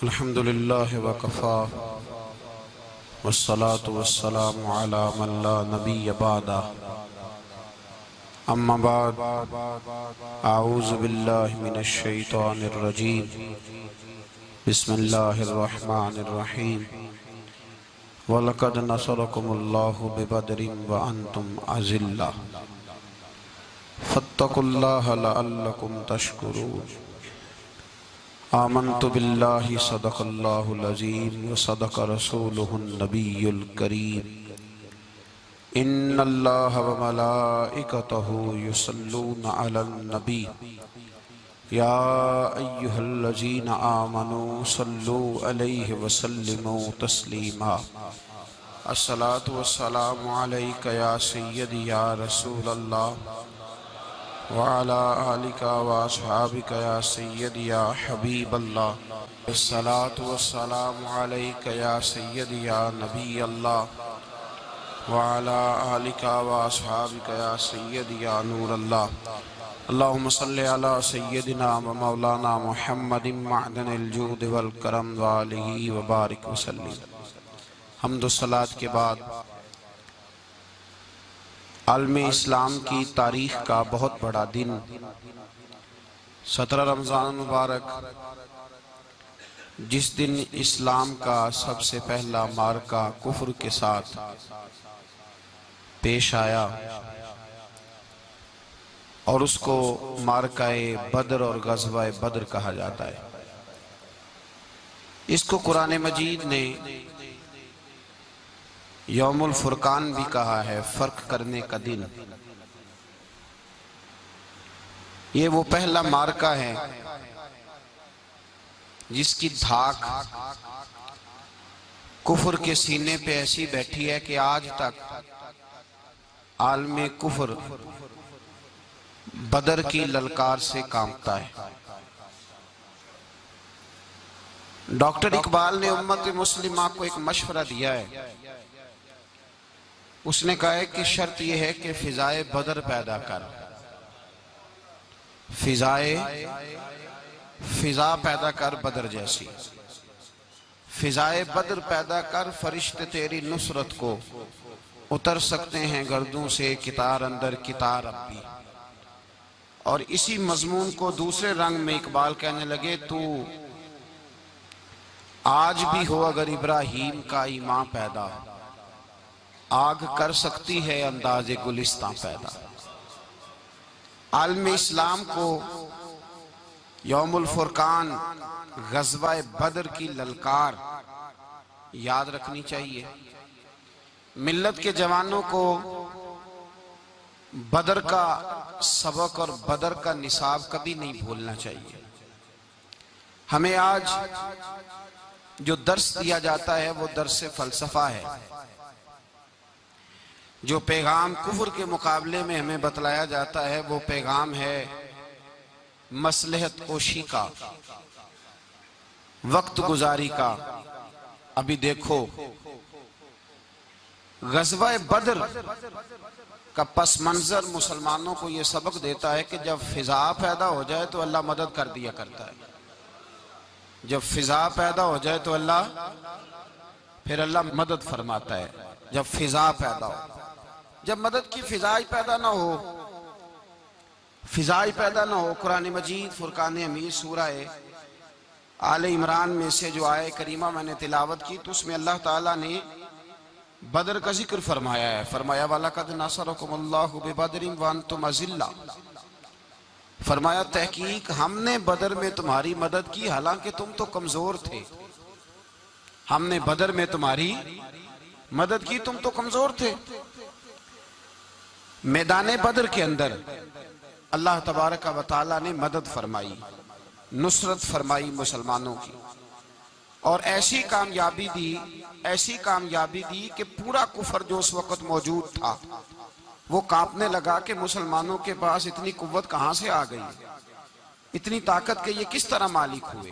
अल्हम्दुलिल्लाह वकफ़ा वस्सलातु वस्सलामु अला मन ला नबिय्य बअदा अम्मा बाद अऊज़ु बिल्लाहि मिनश शैतानिर रजीम बिस्मिल्लाहिर रहमानिर रहीम वलक़द नसरकुमुल्लाहु बिबदरिन व अंतुम अज़िल्ला फत्तकुल्लाह लअल्लकुम तशकुरून आमन्तु बिल्लाहि सदक़ल्लाहुल अज़ीम व सदक़ रसूलुहुन नबियुल करीम इन्नल्लाह व मलाइकतहु युसल्लूना अलन नबी या अय्युहल्लज़ीना आमनू सल्लू अलैहि व सल्लिमू तस्लीमा अस्सलातु वस्सलामु अलैका या सय्यदी या रसूलल्लाह व अला आलिका व अस्हाबिका या सय्यदी या हबीबल्लाह अस्सलातु वस्सलामु अलैका या सय्यदी या नबीअल्लाह व अला आलिका व अस्हाबिका या सय्यदी या नूरल्लाह अल्लाहुम्मा सल्लि अला सय्यदिना व मौलाना मुहम्मदिन मअदनिल जूद वल करम व आलिहि व बारिक व सल्लिम। हम्द व सलात के बाद आलम इस्लाम की तारीख का बहुत बड़ा दिन 17 रमज़ान मुबारक, जिस दिन इस्लाम का सबसे पहला मार्का कुफ्र के साथ पेश आया और उसको मार्काए बदर और गज़वाए बदर कहा जाता है। इसको कुरान मजीद ने यौमुल फुरकान भी कहा है, फर्क करने का दिन। ये वो पहला मार्का है जिसकी धाक कुफर के सीने पे ऐसी बैठी है कि आज तक आलमे कुफर बदर की ललकार से कांपता है। डॉक्टर इकबाल ने उम्मत मुस्लिमा को एक मशवरा दिया है। उसने कहा है कि शर्त यह है कि फिजाए बदर पैदा कर, फिजा पैदा कर बदर जैसी, फिजाए बदर पैदा कर, फरिश्ते तेरी नुसरत को उतर सकते हैं गर्दों से कितार अंदर कितार अब भी। और इसी मजमून को दूसरे रंग में इकबाल कहने लगे, तू आज भी हो अगर इब्राहीम का ईमान पैदा, आग कर सकती है अंदाज़े गुलिस्तां पैदा। आलम इस्लाम को यौमुल फुरकान गज़वाए बदर की ललकार याद रखनी चाहिए। मिल्लत के जवानों को बदर का सबक और बदर का निसाब कभी नहीं भूलना चाहिए। हमें आज जो दर्स दिया जाता है वो दर्स फलसफा है। जो पैगाम कुफ्र के मुकाबले में हमें बतलाया जाता है वो पैगाम है मसलहत कोशी का, वक्त गुजारी का। अभी देखो गज़वाए बदर का पस मंजर मुसलमानों को यह सबक देता है कि जब फिजा पैदा हो जाए तो अल्लाह मदद कर दिया करता है। जब फिजा पैदा हो जाए तो फिर अल्लाह मदद फरमाता है। जब फिजा पैदा हो, जब मदद की फिजाई पैदा ना हो, फिजाई पैदा ना हो, कुरान मजीद फुरकान अमीर सूरह आले इमरान में से जो आए करीमा मैंने तिलावत की तो उसमें अल्लाह ताला ने बदर का जिक्र फरमाया है। फरमाया वलक़द नसरकुमुल्लाहु बिबदरिन व अंतुम अज़िल्ला, फरमाया तहकीक हमने बदर में तुम्हारी मदद की हालांकि तुम तो कमजोर थे। हमने बदर में तुम्हारी मदद की, तुम तो कमजोर थे। मैदान बदर के अंदर अल्लाह तबारक व तआला ने मदद फरमाई, नुसरत फरमाई मुसलमानों की, और ऐसी कामयाबी दी कि पूरा कुफर जो उस वक्त मौजूद था वो कांपने लगा कि मुसलमानों के पास इतनी कुव्वत कहां से आ गई, इतनी ताकत के ये किस तरह मालिक हुए।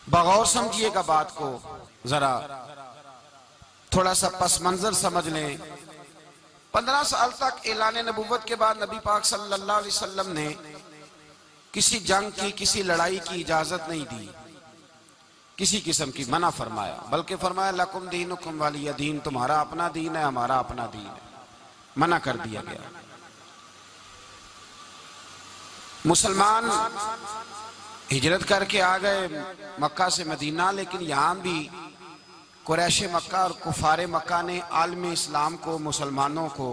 बगौर समझिएगा बात को, जरा थोड़ा सा पस मंजर समझ लें। 15 साल तक ऐलान नबुव्वत के बाद नबी पाक सल्लल्लाहु अलैहि वसल्लम ने किसी जंग की, किसी लड़ाई की इजाजत नहीं दी, किसी किस्म की मना फरमाया, बल्कि फरमाया लकुम दीनुकुम वलिय दीन, तुम्हारा अपना दीन है, हमारा अपना दीन है, मना कर दिया गया। मुसलमान हिजरत करके आ गए मक्का से मदीना, लेकिन यहां भी कुरैश मक्का और कुफारे मक्का ने आलम इस्लाम को, मुसलमानों को,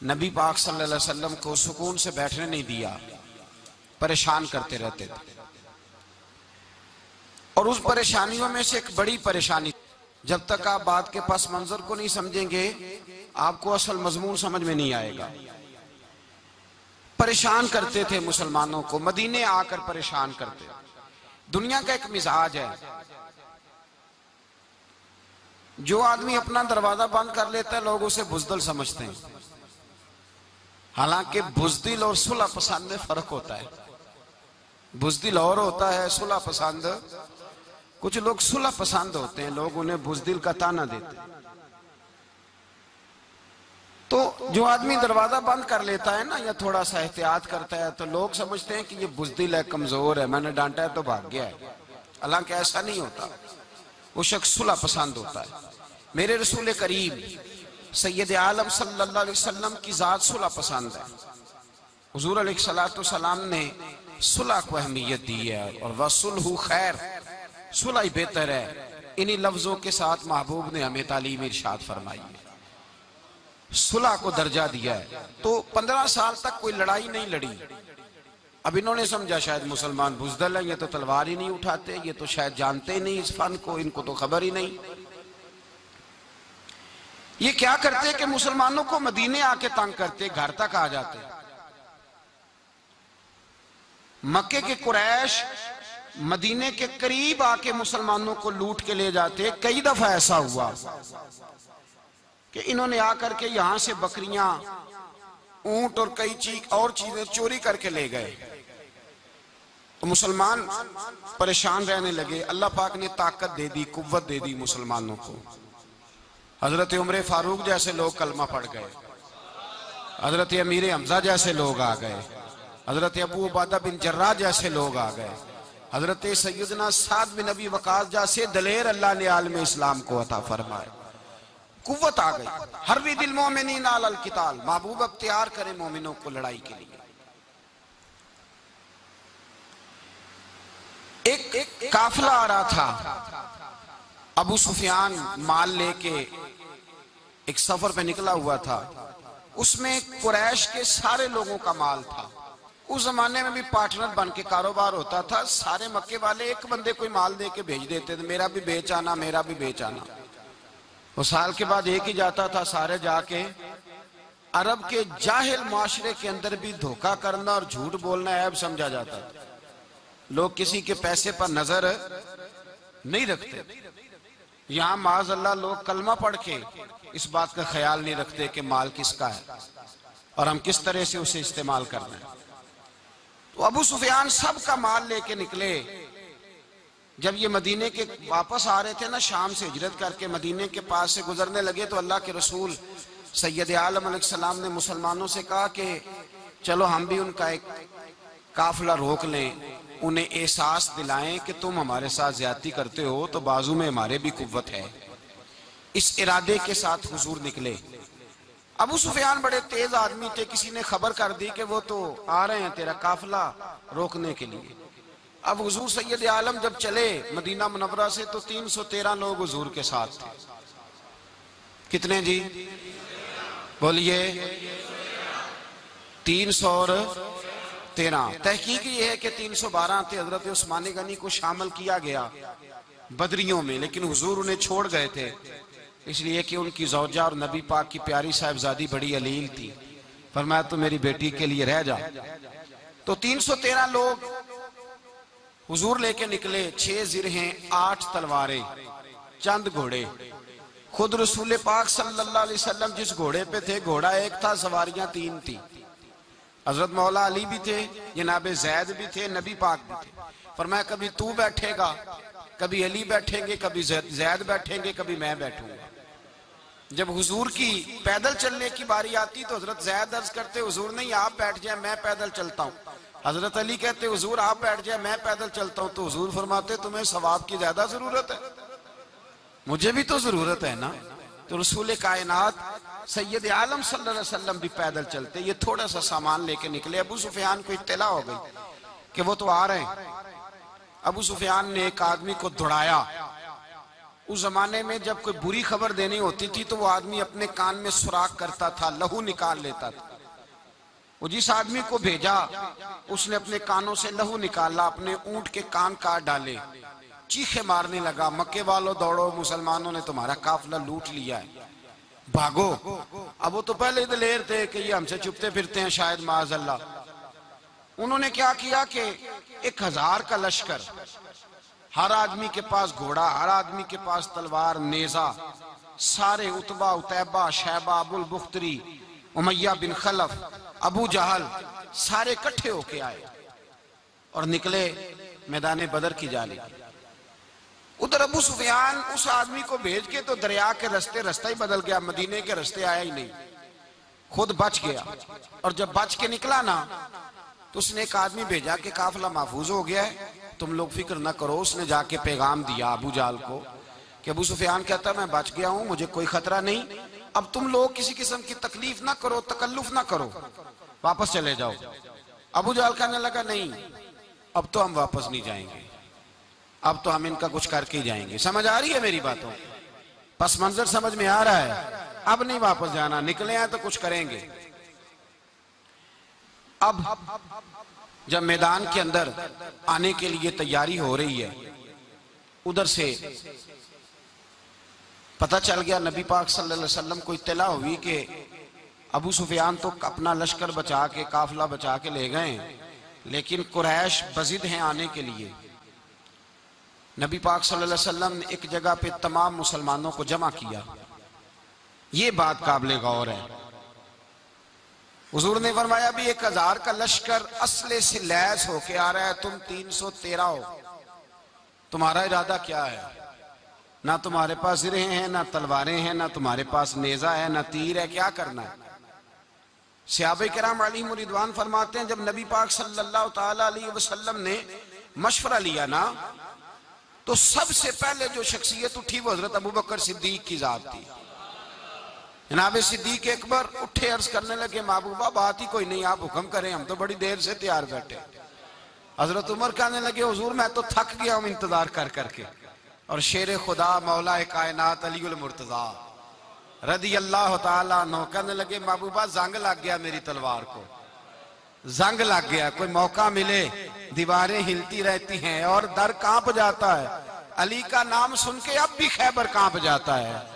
नबी पाक सल्लल्लाहु अलैहि वसल्लम को सुकून से बैठने नहीं दिया, परेशान करते रहते थे। और उस परेशानियों में से एक बड़ी परेशानी, जब तक आप बात के पस मंजर को नहीं समझेंगे आपको असल मजमून समझ में नहीं आएगा। परेशान करते थे मुसलमानों को, मदीने आकर परेशान करते। दुनिया का एक मिजाज है, जो आदमी अपना दरवाजा बंद कर लेता है लोग उसे बुज़दिल समझते हैं। हालांकि बुज़दिल और सुलह पसंद में फर्क होता है। बुज़दिल और होता है, सुलह पसंद, कुछ लोग सुलह पसंद होते हैं, लोग उन्हें बुज़दिल का ताना देते हैं। तो जो आदमी दरवाजा बंद कर लेता है ना, या थोड़ा सा एहतियात करता है, तो लोग समझते हैं कि ये बुज़दिल है, कमजोर है, मैंने डांटा है तो भाग गया है। हालांकि ऐसा नहीं होता, वो शख्स सुलह पसंद होता है। मेरे रसूल करीम सैयद आलम सल्लल्लाहु अलैहि वसल्लम की जात सुलह पसंद है। हुजूर अलैहिस्सलातु वस्सलाम ने सुलह को अहमियत दी है, और वसुलहु खैर, सुलह ही बेहतर है। इन्हीं लफ्जों के साथ महबूब ने हमें तालीम इरशाद फरमाई है, सुलह को दर्जा दिया है। तो 15 साल तक कोई लड़ाई नहीं लड़ी। अब इन्होंने समझा शायद मुसलमान बुज़दिल है, ये तो तलवार ही नहीं उठाते, ये तो शायद जानते ही नहीं इस फन को, इनको तो खबर ही नहीं। ये क्या करते कि मुसलमानों को मदीने आके तंग करते, घर तक आ जाते। मक्के के कुरैश मदीने के करीब आके मुसलमानों को लूट के ले जाते। कई दफा ऐसा हुआ कि इन्होंने आकर के यहां से बकरियां, ऊंट और कई और चीजें चोरी करके ले गए। तो मुसलमान परेशान रहने लगे। अल्लाह पाक ने ताकत दे दी, कुव्वत दे दी मुसलमानों को। हजरत उमर फारूक जैसे लोग कलमा पढ़ गए, हजरत अमीर हमजा जैसे लोग आ गए, हजरत अबू उबादा बिन जर्राह जैसे लोग आ गए, हजरत सैयदना साद बिन नबी वकास जैसे दलेर अल्लाह ने आलम इस्लाम को अता फरमाए। कुव्वत आ गई। हर दिल मोमिनीन अलल किताल, महबूब अब तैयार करे मोमिनों को लड़ाई के लिए। एक काफिला आ रहा था, अबू सुफियान माल लेके एक सफर पे निकला हुआ था। उसमें कुरैश के सारे लोगों का माल था। उस जमाने में भी पार्टनर बन के कारोबार होता था। सारे मक्के वाले एक बंदे कोई माल दे के भेज देते थे, मेरा भी बेच आना, मेरा भी बेच आना। वो साल के बाद एक ही जाता था। सारे जाके अरब के जाहिल माशरे के अंदर भी धोखा करना और झूठ बोलना ऐब समझा जाता था। लोग किसी के पैसे पर नजर नहीं रखते। यहां माज़अल्लाह लोग कलमा पढ़ के इस बात का ख्याल नहीं रखते कि माल किसका है और हम किस तरह से उसे इस्तेमाल करना है। तो अबू सुफियान सबका माल लेके निकले। जब ये मदीने के वापस आ रहे थे ना, शाम से हिजरत करके मदीने के पास से गुजरने लगे, तो अल्लाह के रसूल सैयद आलम अलैहिस्सलाम ने मुसलमानों से कहा कि चलो हम भी उनका एक काफिला रोक लें, उन्हें एहसास दिलाएं कि तुम हमारे साथ ज्यादती करते हो तो बाजू में हमारे भी कुव्वत है। इस इरादे के साथ हुजूर निकले। अबू सुफियान बड़े तेज आदमी थे। किसी ने खबर कर दी कि वो तो आ रहे हैं तेरा काफिला रोकने के लिए। अब हुजूर सैयद आलम जब चले मदीना मुनव्वरा से, तो 313 लोग हुजूर के साथ थे। कितने जी? बोलिए। 313। तहकीक ये है कि 312 थे। हजरत उस्मान गनी को शामिल किया गया बदरियों में, लेकिन हुजूर उन्हें छोड़ गए थे, इसलिए कि उनकी ज़ौजा और नबी पाक की प्यारी साहिबजादी बड़ी अलील थी। फरमाया तो मेरी बेटी के लिए रह जा। तो 313 लोग हुजूर लेके निकले। 6 जिरहें, 8 तलवारें, चंद घोड़े। खुद रसूल पाक सल्लल्लाहु अलैहि वसल्लम जिस घोड़े पे थे, घोड़ा एक था, सवारियां 3 थी। हजरत मौला अली भी थे, जनाब जैद भी थे, नबी पाक भी थे। फरमाया कभी तू बैठेगा, कभी अली बैठेंगे, कभी जैद बैठेंगे, कभी मैं बैठूंगा। जब हुजूर की पैदल चलने की बारी आती तो हजरत जैद अर्ज करते, हुजूर नहीं आप बैठ जाए, मैं पैदल चलता हूँ। हजरत अली कहते हुजूर आप बैठ जाए मैं पैदल चलता हूं, तो हुजूर फरमाते तुम्हें सवाब की ज्यादा जरूरत है, मुझे भी तो जरूरत है ना। तो रसूल कायनात सैयद आलम सल्लल्लाहु अलैहि वसल्लम भी पैदल चलते, ये थोड़ा सा सामान लेके निकले। अबू सुफियान को इत्तला हो गई कि वो तो आ रहे हैं। अबू सुफियान ने एक आदमी को दौड़ाया। उस जमाने में जब कोई बुरी खबर देनी होती थी तो वो आदमी अपने कान में सुराख करता था, लहू निकाल लेता था। वो जिस आदमी को भेजा उसने अपने कानों से लहू निकाला, अपने ऊंट के कान काट डाले, चीखे मारने लगा, मक्के वालों दौड़ो, मुसलमानों ने तुम्हारा काफिला लूट लिया है, भागो। अब वो तो पहले ही दिलेर थे कि ये हमसे छुपते फिरते हैं शायद माज़अल्लाह। उन्होंने क्या किया कि 1000 का लश्कर, हर आदमी के पास घोड़ा, हर आदमी के पास तलवार, नेजा, सारे उतबा, उतैबा, शैबा, अबुल बुख्तरी, उमैया बिन खलफ, अबू जहल, सारे इकट्ठे होके आए और निकले मैदान बदर की जानिब। उधर अबू सुफियान उस आदमी को भेज के तो दरिया के रास्ता ही बदल गया, मदीने के रास्ते आया ही नहीं, खुद बच गया। और जब बच के निकला ना तो उसने एक आदमी भेजा कि काफिला महफूज हो गया है, तुम लोग फिक्र ना करो। उसने जाके पैगाम दिया अबू जाल को कि अबू सुफियान कहता मैं बच गया हूं, मुझे कोई खतरा नहीं, अब तुम लोग किसी किस्म की तकलीफ ना करो, तकल्लुफ ना करो, वापस चले जाओ। अबू जाल कहने लगा नहीं, अब तो हम वापस नहीं जाएंगे, अब तो हम इनका कुछ करके ही जाएंगे। समझ आ रही है मेरी बातों? पस मंजर समझ में आ रहा है? अब नहीं वापस जाना, निकले हैं तो कुछ करेंगे। अब जब मैदान के अंदर आने के लिए तैयारी हो रही है, उधर से पता चल गया, नबी पाक सल्लल्लाहु अलैहि वसल्लम को इत्तला हुई कि अबू सुफियान तो अपना लश्कर बचा के, काफिला बचा के ले गए, लेकिन कुरैश बजिद हैं आने के लिए। नबी पाक सल्लल्लाहु अलैहि वसल्लम ने एक जगह पे तमाम मुसलमानों को जमा किया। ये बात काबिल गौर है। हुजूर ने फरमाया भी 1000 का लश्कर असले से लैस होके आ रहा है, तुम 313 हो, तुम्हारा इरादा क्या है? ना तुम्हारे पास सिरे हैं, ना तलवारें हैं, ना तुम्हारे पास नेजा है, ना तीर है, क्या करना है? सहाबा किराम अलैहिम रिदवान फरमाते हैं जब नबी पाक सल्लल्लाहु ताला अलैहि वसल्लम ने मशवरा लिया ना, तो सबसे पहले जो शख्सियत उठी वो हजरत अबू बकर सिद्दीक की जात थी। जनाब सिद्दीक अकबर उठे, अर्ज करने लगे महबूबा बात ही कोई नहीं, आप हुक्म करें, हम तो बड़ी देर से तैयार बैठे। हजरत उमर कहने लगे हुजूर मैं तो थक गया हूं इंतजार कर करके। और शेर खुदा मौला कायनात अली उल मुर्तजा रदी अल्लाह ताला अन्हु कहने लगे महबूबा जंग लग गया, मेरी तलवार को जंग लग गया, कोई मौका मिले, दीवारें हिलती रहती हैं और दर कांप जाता है। अली का नाम सुन के अब भी खैबर कांप जाता है।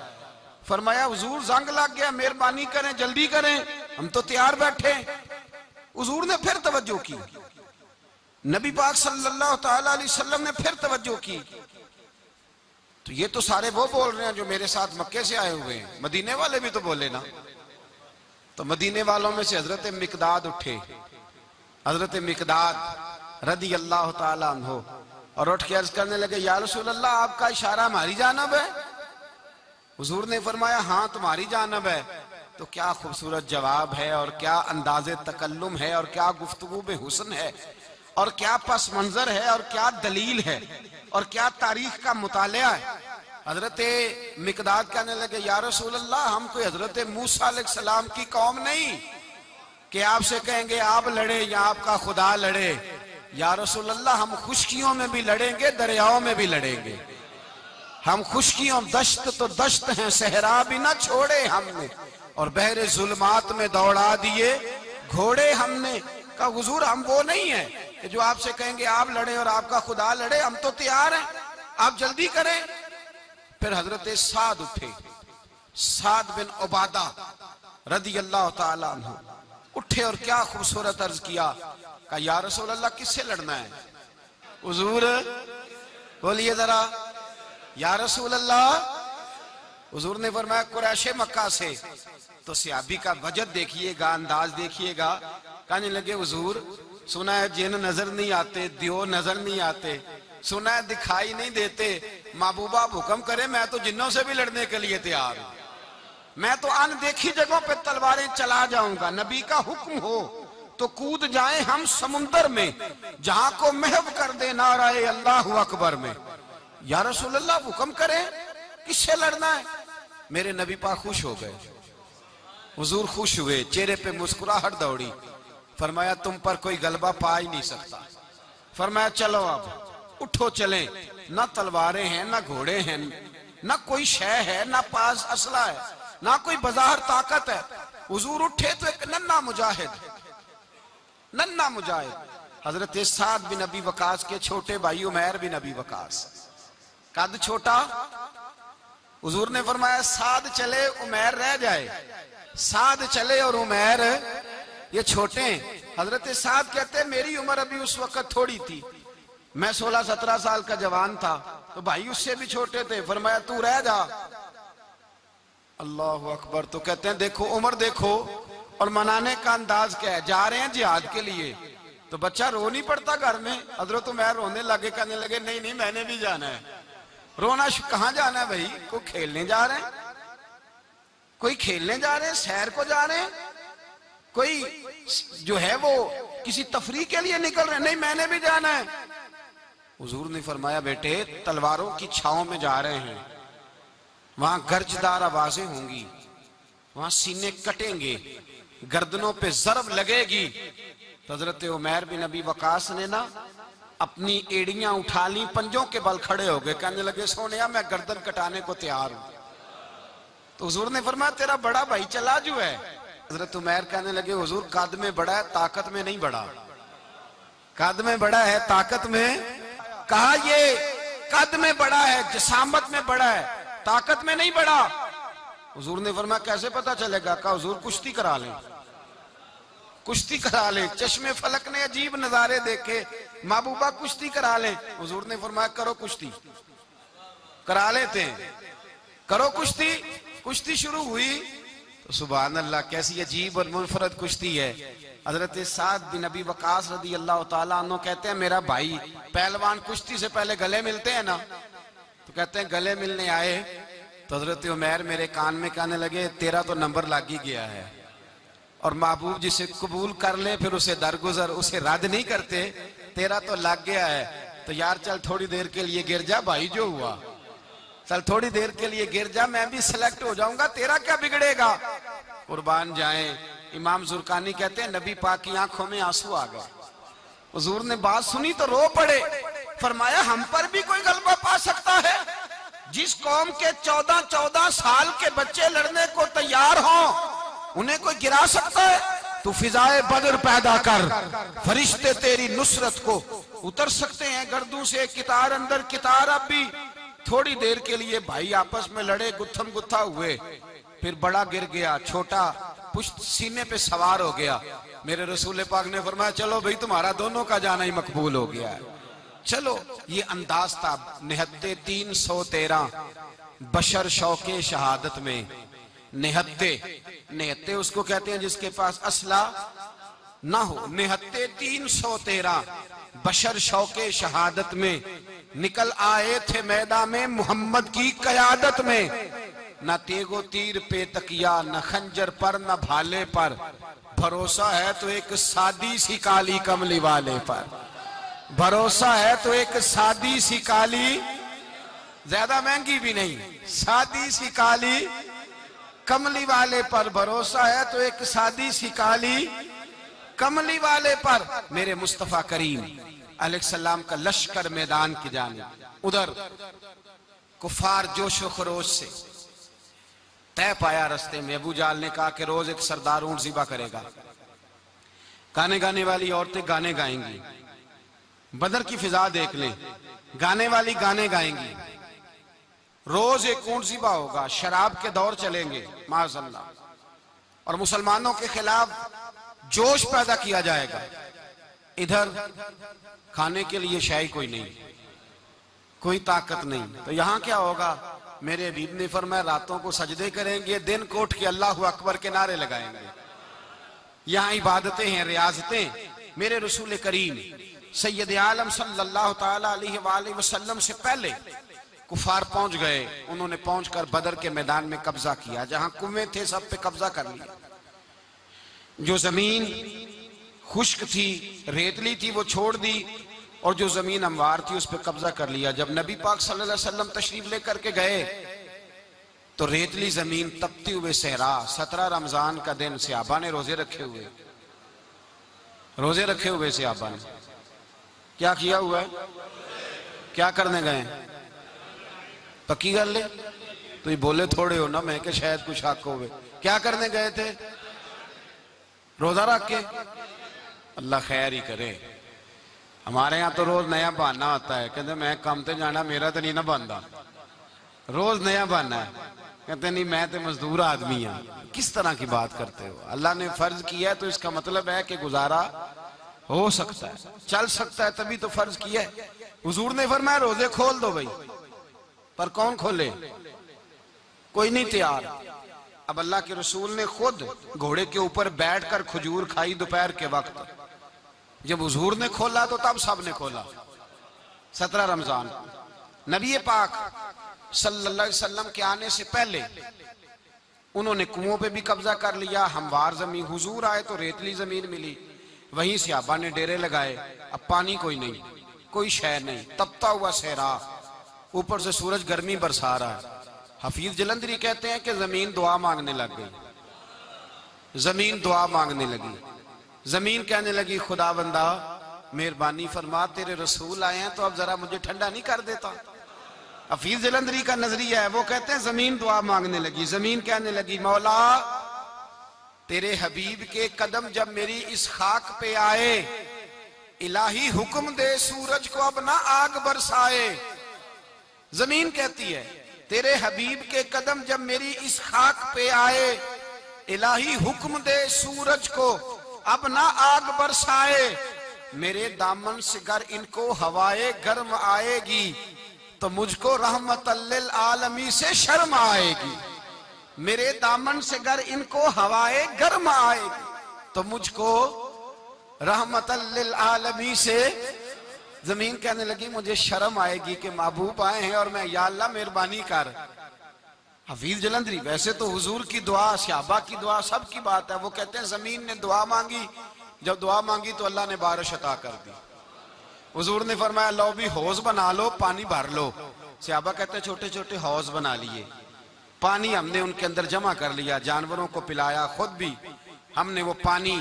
फरमाया हुजूर जंग लग गया, मेहरबानी करें, जल्दी करें, हम तो तैयार बैठे। हुजूर ने फिर तवज्जो की, नबी पाक सल्लल्लाहु ताला अलैहि वसल्लम ने फिर तवज्जो की। तो ये तो सारे वो बोल रहे हैं जो मेरे साथ मक्के से आए हुए हैं, मदीने वाले भी तो बोले ना। तो मदीने वालों में से हजरत मिकदाद उठे, हजरत मिकदाद रदी अल्लाह ताला अन्हु, और उठ के अर्ज करने लगे या रसूल अल्लाह आपका इशारा हमारी जानब है? हुजूर ने फरमाया हाँ तुम्हारी जानब है। तो क्या खूबसूरत जवाब है, और क्या अंदाजे तकल्लुम है, और क्या गुफ्तगू में हुस्न है, और क्या पस मंजर है, और क्या दलील है, और क्या तारीख का मुतालिया है। हजरत मिकदाद कहने लगे या रसूल अल्लाह हम कोई हजरत मूसा अलैहिस्सलाम की कौम नहीं कि आपसे कहेंगे आप लड़े या आपका खुदा लड़े। या रसूल अल्लाह हम खुशकियों में भी लड़ेंगे, दरियाओं में भी लड़ेंगे। हम खुशकियों दश्त तो दश्त हैं, सहरा भी ना छोड़े हमने, और बहरे जुल्मात में दौड़ा दिए घोड़े हमने। का हुजूर हम वो नहीं है कि जो आपसे कहेंगे आप लड़े और आपका खुदा लड़े, हम तो तैयार हैं, आप जल्दी करें। फिर हजरत साद उठे, साद बिन उबादा रदी अल्लाह ताला अन्हु उठे और क्या खूबसूरत अर्ज किया, कहा या रसूल अल्लाह किससे लड़ना है? हुजूर बोलिए जरा या रसूल अल्लाह। हुजूर ने फरमाया कुरैशे मक्का से। तो सहाबी का वजद देखिएगा, अंदाज देखिएगा। कहने लगे हुजूर सुना है जिन नजर नहीं आते, दियो नजर नहीं आते, सुना है दिखाई नहीं देते, महबूबा हुक्म करे मैं तो जिन्नों से भी लड़ने के लिए तैयार हूं, मैं तो अनदेखी जगहों पे तलवारें चला जाऊंगा। नबी का हुक्म हो तो कूद जाएं हम समुंदर में, जहां को महव कर दे नाराए अल्लाहु अकबर में। या रसूल अल्लाह हुक्म करें, किससे लड़ना है? मेरे नबी पाक खुश हो गए, हुजूर खुश हुए, चेहरे पे मुस्कुराहट दौड़ी। फरमाया तुम पर कोई गलबा पा ही नहीं सकता। फरमाया चलो अब उठो चलें। ना तलवारें हैं, ना घोड़े हैं, ना कोई शय है, ना पास असला है, ना कोई बाजार ताकत है। हुजूर उठे तो एक नन्ना मुजाहिद हजरत साद बिन नबी वकास के छोटे भाई उमैर बिन नबी वकास, कद छोटा। हुजूर ने फरमाया साद चले उमैर रह जाए, साद चले और उमैर ये छोटे। हजरत साद कहते मेरी उम्र अभी उस वक्त थोड़ी थी, मैं 16-17 साल का जवान था, तो भाई उससे भी छोटे थे। फरमाया तू रह जा। अल्लाह अकबर। तो कहते हैं देखो उम्र देखो और मनाने का अंदाज क्या है। जा रहे हैं जिहाद के लिए, तो बच्चा रो नहीं पड़ता घर में। हजरत उमैर रोने लगे, कहने लगे नहीं नहीं मैंने भी जाना है। रोना कहाँ जाना है भाई? कोई खेलने जा रहे हैं, कोई खेलने जा रहे हैं, सैर को जा रहे हैं, कोई जो है वो किसी तफरीह के लिए निकल रहे हैं। नहीं मैंने भी जाना है। हुजूर ने फरमाया बेटे तलवारों की छाओं में जा रहे हैं, वहां गर्जदार आवाजें होंगी, वहां सीने कटेंगे, गर्दनों पे जरब लगेगी। तो हजरत उमैर बिन नबी वकास ने ना अपनी एड़ियां उठा ली, पंजों के बल खड़े हो गए, कहने लगे सोनिया मैं गर्दन कटाने को तैयार हूं। तो हुजूर ने फरमाया तेरा बड़ा भाई चला जो है। हजरत उमैर कहने लगे हुजूर कद में बड़ा है, ताकत में नहीं बड़ा। कद में बड़ा है, ताकत में। कहा ये कद में बड़ा है, जिसामत में बड़ा है, ताकत में नहीं बड़ा। हुजूर ने फरमाया कैसे पता चलेगा? कहा हुजूर कुश्ती करा लें, कुश्ती करा लें। चश्मे फलक ने अजीब नजारे देखे, महबूबा कुश्ती करा लें। हुजूर ने फरमाया करो कुश्ती। करा लेते हैं, करो कुश्ती। कुश्ती शुरू हुई तो सुभान अल्लाह कैसी अजीब और मुनफरद कुश्ती है। हजरत साद बिन नबी वकास रदी अल्लाह तआला अन्हु कहते हैं मेरा भाई पहलवान कुश्ती से पहले गले मिलते हैं ना, तो कहते हैं गले मिलने आए तो हजरत उमैर मेरे कान में कहने लगे तेरा तो नंबर लग ही गया है, और महबूब जिसे कबूल कर ले फिर उसे दरगुजर उसे रद्द नहीं करते, तेरा तो लग गया है। तो यार चल थोड़ी देर के लिए गिर जा भाई, जो हुआ चल थोड़ी देर के लिए गिर जा, मैं भी सिलेक्ट हो जाऊंगा, तेरा क्या बिगड़ेगा। कुर्बान जाए। इमाम जुरकानी कहते हैं नबी पाक की आंखों में आंसू आ गए। हुजूर ने बात सुनी तो रो पड़े। फरमाया हम पर भी कोई गलबा पा सकता है? जिस कौम के 14-14 साल के बच्चे लड़ने को तैयार हों, उन्हें कोई गिरा सकता है? तू फिजाए बदर पैदा कर, फरिश्ते तेरी नुसरत को उतर सकते हैं गर्दों से कितार अंदर कितार। अब भी थोड़ी देर के लिए भाई आपस में लड़े, गुत्थम गुत्था हुए, फिर बड़ा गिर गया, छोटा पुश्त सीने पे सवार हो गया। मेरे रसूल पाक ने फरमाया चलो भाई तुम्हारा दोनों का जाना ही मकबूल हो गया है, चलो। ये अंदाज था। निहत्ते 313 बशर शौके शहादत में। निहत्ते उसको कहते हैं जिसके पास असला ना हो। निहत्ते 313 बशर शौके शहादत में निकल आए थे मैदान में मोहम्मद की कयादत में। न तेगो तीर पे तकिया, न खंजर पर, न भाले पर, भरोसा है तो एक सादी सी काली कमली वाले पर। भरोसा है तो एक सादी सी काली, ज्यादा महंगी भी नहीं, सादी सी काली कमली वाले पर। भरोसा है तो एक सादी सी काली कमली वाले पर। मेरे मुस्तफा करीम अलैहिस्सलाम का लश्कर मैदान की जानिब, उधर कुफार जोशो खरोश से तय पाया रास्ते में। अबू जाल ने कहा कि रोज एक सरदार ऊंट ज़िबा करेगा, गाने गाने वाली औरतें गाने गाएंगी, बदर की फिजा देख लें, गाने वाली गाने गाएंगी, रोज एक ऊंट ज़िबा होगा, शराब के दौर चलेंगे माज़अल्लाह, और मुसलमानों के खिलाफ जोश पैदा किया जाएगा। इधर खाने के लिए शाही कोई नहीं, कोई ताकत नहीं। तो यहां क्या होगा? मेरे हबीब ने फरमाया रातों को सजदे करेंगे, दिन को उठ के अल्लाहु अकबर के नारे लगाएंगे। यहाँ इबादतें हैं, रियाजतें। मेरे रसूल करीम सैयद आलम सल्लल्लाहु ताला अलैहि वसल्लम से पहले कुफार पहुंच गए। उन्होंने पहुंचकर बदर के मैदान में कब्जा किया, जहां कुएं थे सब पे कब्जा कर लिया। जो जमीन खुश्क थी, रेतली थी, वो छोड़ दी और जो जमीन हमवार थी उस पर कब्जा कर लिया। जब नबी पाक सल्लल्लाहु अलैहि वसल्लम तशरीफ लेकर के गए तो रेतली जमीन, तपती हुए सहरा, 17 रमजान का दिन, सहाबा ने रोजे रखे हुए सहाबा ने क्या किया हुआ है? क्या करने गए? पक्की गल है, तो ये बोले थोड़े हो ना, मैं कि शायद कुछ हक हो। क्या करने गए थे? रोजा रख के। अल्लाह खैर ही करे। हमारे यहाँ तो रोज नया बहाना होता है, कहते मैं काम ते जाना, मेरा तो नहीं ना बनता। रोज नया बहाना है, कहते नहीं मैं तो मजदूर आदमी हूं। किस तरह की बात करते हो? अल्लाह ने फर्ज किया है तो इसका मतलब है कि गुजारा हो सकता है, चल सकता है, तभी तो फर्ज किया है। हुजूर ने फरमाया रोजे खोल दो भाई, पर कौन खोले? कोई नहीं तैयार। अब अल्लाह के रसूल ने खुद घोड़े के ऊपर बैठकर खजूर खाई दोपहर के वक्त। जब हुजूर ने खोला तो तब सब ने खोला। 17 रमजान नबी पाक सल्लल्लाहु अलैहि वसल्लम के आने से पहले उन्होंने कुओं पे भी कब्जा कर लिया, हमवार जमीन। हुजूर आए तो रेतली जमीन मिली, वहीं सहाबा ने डेरे लगाए। अब पानी कोई नहीं, कोई शय नहीं, तपता हुआ सहरा, ऊपर से सूरज गर्मी बरसा रहा है। हफीज जलंधरी कहते हैं कि जमीन दुआ मांगने लग गई। जमीन दुआ मांगने लगी। जमीन कहने लगी खुदा बंदा मेहरबानी फरमा, तेरे रसूल आए हैं तो अब जरा मुझे ठंडा नहीं कर देता। हफीज जलंधरी का नजरिया है, वो कहते हैं जमीन दुआ मांगने लगी। जमीन कहने लगी मौला तेरे हबीब के कदम जब मेरी इस खाक पे आए, इलाही हुक्म दे सूरज को अब ना आग बरसाए। जमीन कहती है तेरे हबीब के कदम जब मेरी इस खाक पे आए, इलाही हुक्म दे सूरज को अब ना आग बरसाए। मेरे दामन से गर इनको हवाए गर्म आएगी तो मुझको रहमतल्लिल आलमी से शर्म आएगी। मेरे दामन से गर इनको हवाए गर्म आएगी तो मुझको रहमतल्लिल आलमी से। जमीन कहने लगी मुझे शर्म आएगी कि महबूब आए हैं और मैं, या अल्लाह मेहरबानी कर। हफीज जलंधरी, वैसे तो हुजूर की दुआ, सहाबा की दुआ, सब की बात है। वो कहते हैं जमीन ने दुआ मांगी, जब दुआ मांगी तो अल्लाह ने बारिश अता कर दी। हुजूर ने फरमाया लो भी हौज बना लो, पानी भर लो। सहाबा कहते हैं छोटे छोटे हौज बना लिए, पानी हमने उनके अंदर जमा कर लिया, जानवरों को पिलाया, खुद भी हमने वो पानी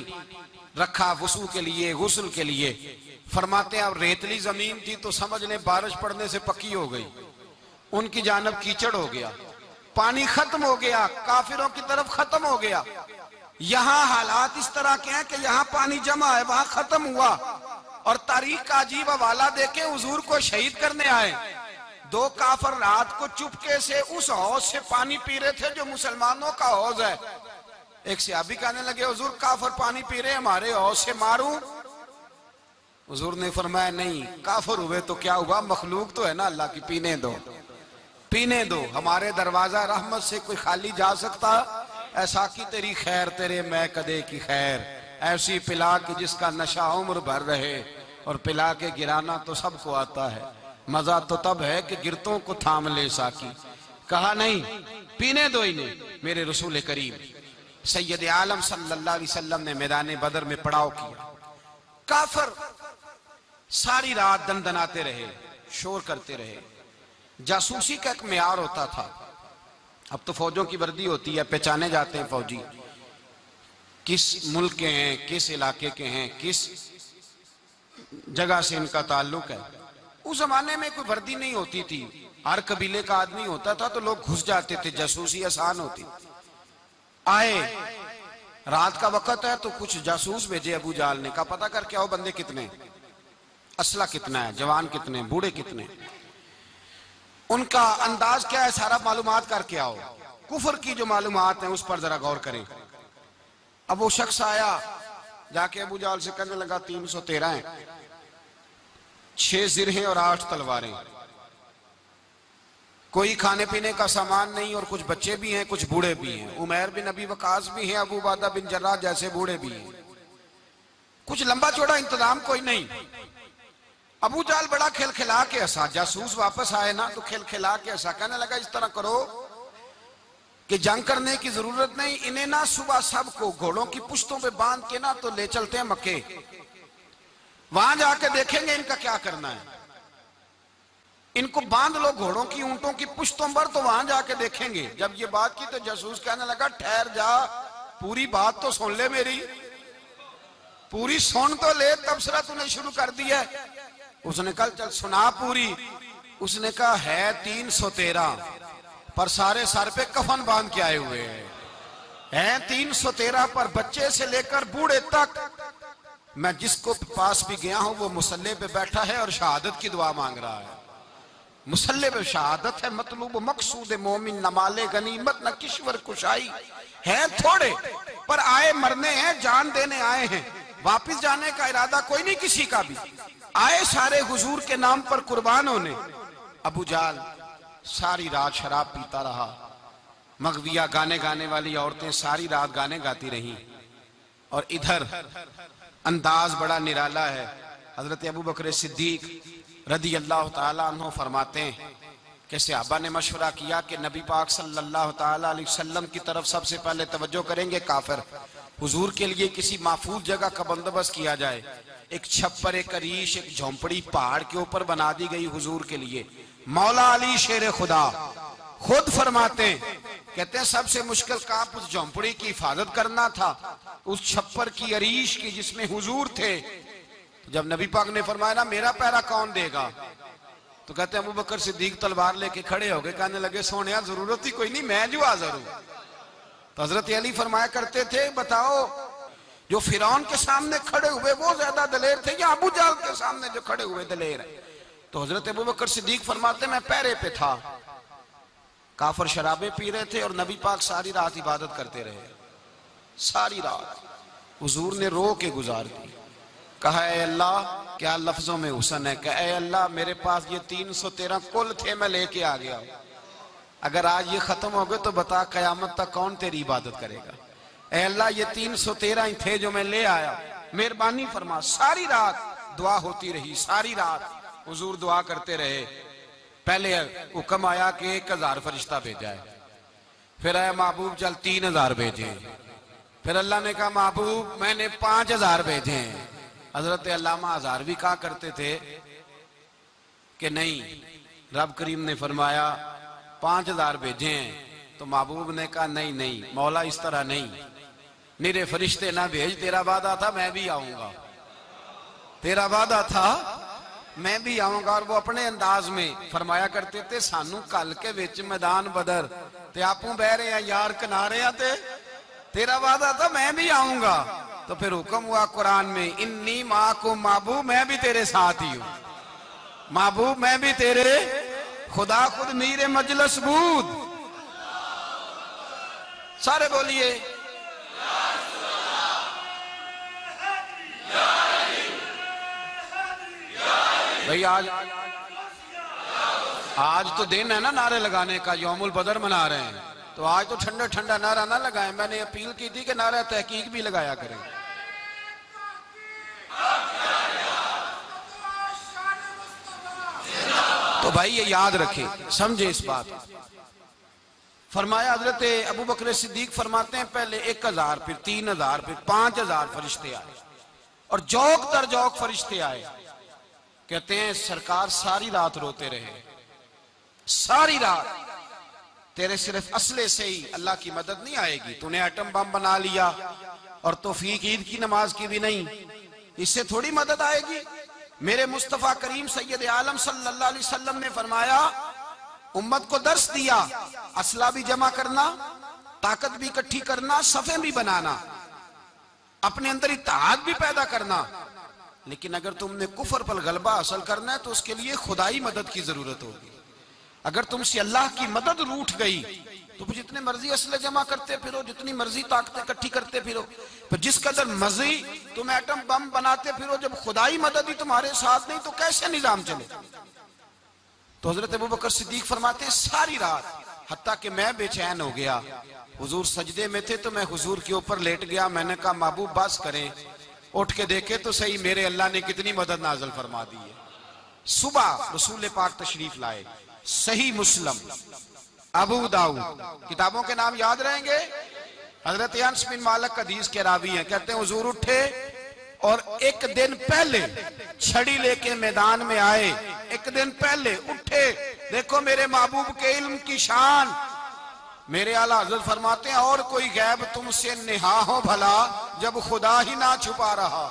रखा वुसू के लिए, गुस्ल के लिए। फरमाते हैं अब रेतली जमीन थी तो समझ लें बारिश पड़ने से पक्की हो गई, उनकी जानब कीचड़ हो गया, पानी खत्म हो गया, काफिरों की तरफ खत्म हो गया। यहाँ हालात इस तरह के हैं कि यहाँ पानी जमा है, वहां खत्म हुआ। और तारीख का अजीब हवाला देके हुजूर को शहीद करने आए। 2 काफिर रात को चुपके से उस हौज से पानी पी रहे थे जो मुसलमानों का हौज है। एक सहाबी कहने लगे हुजूर काफिर पानी पी रहे, हमारे हौज से मारूं? हुजूर ने फरमाया नहीं, काफिर हुए तो क्या हुआ, मखलूक तो है ना अल्लाह की, पीने दो, पीने दो। हमारे दरवाजा रहमत से कोई खाली जा सकता? ऐसा की तेरी खैर तेरे मैं कदे की खैर, ऐसी पिला कि जिसका नशा उम्र भर रहे, और पिला के गिराना तो सबको आता है, मजा तो तब है कि गिरतों को थाम ले साकी। कहा नहीं, पीने दो इन्हें। मेरे रसूल करीम सैयद आलम सल्लल्लाहु अलैहि वसल्लम ने मैदान बदर में पड़ाव किया। काफिर सारी रात दनदनाते रहे, शोर करते रहे। जासूसी का एक मेयार होता था, अब तो फौजों की वर्दी होती है, पहचाने जाते हैं फौजी किस मुल्क के हैं, किस इलाके के हैं, किस जगह से इनका ताल्लुक है। उस जमाने में कोई वर्दी नहीं होती थी, हर कबीले का आदमी होता था तो लोग घुस जाते थे, जासूसी आसान होती। आए रात का वक्त है तो कुछ जासूस भेजे अबू जाल ने, कहा पता करके आओ बंदे कितने, असला कितना है, जवान कितने, बूढ़े कितने, उनका अंदाज क्या है, सारा मालूमात करके आओ। कुफर की जो मालूमात है उस पर जरा गौर करें। अब वो शख्स आया, जाके अबू जाल से कहने लगा 313 हैं, 6 जिरहें और 8 तलवारें, कोई खाने पीने का सामान नहीं, और कुछ बच्चे भी हैं, कुछ बूढ़े भी हैं, उमैर बिन अबी वकास भी हैं, अबू उबादा बिन जर्राह जैसे बूढ़े भी हैं, कुछ लंबा चौड़ा इंतजाम कोई नहीं। अबू जाल बड़ा खिलखिला के हंसा, जासूस वापस आए ना तो खिलखिला के हंसा, कहने लगा इस तरह करो कि जंग करने की जरूरत नहीं, इन्हें ना सुबह सबको घोड़ों की पुश्तों पे बांध के ना तो ले चलते हैं मक्के, वहां जाके देखेंगे इनका क्या करना है। इनको बांध लो घोड़ों की ऊंटों की पुश्तों पर, तो वहां जाके देखेंगे। जब ये बात की तो जासूस कहने लगा ठहर जा, पूरी बात तो सुन ले मेरी, पूरी सुन तो ले, तबसरा तूने शुरू कर दिया। उसने कहा चल सुना पूरी। उसने कहा है 313, पर सारे सर पे कफन बांध के आए हुए हैं 313 पर, बच्चे से लेकर बूढ़े तक। मैं जिसको पास भी गया हूं वो मुसल्ले पे बैठा है और शहादत की दुआ मांग रहा है। मुसल्ले पे शहादत है, मतलूब मकसूद मोमिन, न माले गनीमत न किश्वर कुशाई है। थोड़े पर आए मरने हैं, जान देने आए हैं, वापिस जाने का इरादा कोई नहीं किसी का भी। आए सारे हुजूर के नाम पर कुर्बान होने। अबू जाल सारी रात शराब पीता रहा। मगविया गाने गाने वाली औरतें सारी रात गाने गाती रहीं। और इधर अंदाज बड़ा निराला है। हजरत अबू बकर सिद्दीक रदी अल्लाह ताला अन्हु फरमाते हैं कि सहाबा ने मशवरा किया कि नबी पाक सल्लल्लाहु ताला अलैहि वसल्लम की तरफ सबसे पहले तवज्जो करेंगे काफिर। हुजूर के लिए किसी महफूज जगह का बंदोबस्त किया जाए। एक छप्पर, एक अरीश, एक झोंपड़ी पहाड़ के ऊपर बना दी गई हुजूर के लिए। मौला अली शेर खुदा खुद फरमाते हैं, कहते हैं सबसे मुश्किल काम उस झोंपड़ी की हिफाजत करना था, उस छप्पर की, अरीश की, जिसमें हुजूर थे। तो जब नबी पाक ने फरमाया ना मेरा पहरा कौन देगा, तो कहते हैं अबू बकर सिद्दीक तलवार लेके खड़े हो गए, कहने लगे सोनिया जरूरत ही कोई नहीं, मैं जो हाजिर हूं। तो हजरत अली फरमाया करते थे बताओ जो फिरौन के सामने खड़े हुए वो ज्यादा दलेर थे या अबू जाल के सामने जो खड़े हुए दलेर है? तो हजरत अबू बकर सिद्दीक फरमाते मैं पहरे पे था, काफर शराबे पी रहे थे और नबी पाक सारी रात इबादत करते रहे। सारी रात हुजूर ने रो के गुजार दी। कहा ऐ अल्लाह, क्या लफ्जों में हुसन है, कहा ऐ अल्लाह मेरे पास ये 313 कुल थे, मैं लेके आ गया, अगर आज ये खत्म हो गए तो बता कयामत तक कौन तेरी इबादत करेगा। ऐ अल्लाह ये 313 ही थे जो मैं ले आया, मेहरबानी फरमा। सारी रात दुआ होती रही, सारी रात हुजूर दुआ करते रहे। पहले हुक्म आया कि 1000 फरिश्ता भेजा है, फिर आया महबूब चल 3000 भेजे, फिर अल्लाह ने कहा महबूब मैंने 5000 भेजे हैं। हजरत अल्लामा हजार भी कहा करते थे कि नहीं, रब करीम ने फरमाया 5000 भेजे हैं। तो महबूब ने कहा नहीं नहीं मौला इस तरह नहीं, निरे फरिश्ते ना भेज, तेरा वादा था मैं भी आऊंगा, तेरा वादा था मैं भी आऊंगा। और वो अपने अंदाज में फरमाया करते थे सानू कल के विच मैदान बदर ते आपू बह रहे हैं यार किनारे ते तेरा वादा था मैं भी आऊंगा। तो फिर हुक्म हुआ कुरान में इन्नी माँ को महबूब मैं भी तेरे साथ ही हूं, महबूब मैं भी तेरे, खुदा खुद मीरे मजलस बूद। सारे बोलिए भाई। आज तो दिन है ना नारे लगाने का, यौमुल बदर मना रहे हैं, तो आज तो ठंडा ठंडा नारा ना लगाएं। मैंने अपील की थी कि नारा तहकीक भी लगाया करें। तो भाई ये याद रखे, समझे इस बात। फरमाया हजरत अबू बकर सिद्दीक फरमाते हैं पहले 1000, फिर 3000, फिर 5000 फरिश्ते आए और जौक दर जौक फरिश्ते आए। कहते हैं सरकार सारी रात रोते रहे, सारी रात। तेरे सिर्फ असले से ही अल्लाह की मदद नहीं आएगी, तूने एटम बम बना लिया और तौफीक ईद की नमाज की भी नहीं, इससे थोड़ी मदद आएगी। मेरे मुस्तफा करीम सैयद आलम सल्लल्लाहु अलैहि वसल्लम ने फरमाया, उम्मत को दर्स दिया, असला भी जमा करना, ताकत भी इकट्ठी करना, सफे भी बनाना, अपने अंदर इत्तेहाद भी पैदा करना। लेकिन अगर तुमने कुफर पर गलबा हासिल करना है तो उसके लिए खुदाई मदद की जरूरत होगी। अगर तुमसे अल्लाह की मदद रूठ गई तो फिर जितने मर्जी असले जमा करते फिरो, जितनी मर्जी ताकतें इकट्ठी करते फिरो, फिर जिस कदर मर्जी तुम एटम बम बनाते फिरो, जब खुदाई मदद ही तुम्हारे साथ नहीं तो कैसे निजाम चले। तो हजरत अबू बकर सिद्दीक फरमाते हैं सारी रात, हत्ता कि मैं बेचैन हो गया। हुजूर सजदे में थे तो मैं हुजूर के ऊपर लेट गया। मैंने कहा महबूब बस करें, उठ के देखे तो सही मेरे अल्लाह ने कितनी मदद नाज़िल फरमा दी है। सुबह रसूल पाक तशरीफ लाए, सही मुस्लिम अबू दाऊद। किताबों के नाम याद रहेंगे। हजरत अनस बिन मालिक हदीस के रावी हैं, कहते हैं हुजूर उठे और एक दिन पहले छड़ी लेके मैदान में आए। एक दिन पहले उठे, देखो मेरे महबूब के इल्म की शान। मेरे आला हजरत फरमाते हैं और कोई गैब तुमसे निहा हो भला जब खुदा ही ना छुपा रहा।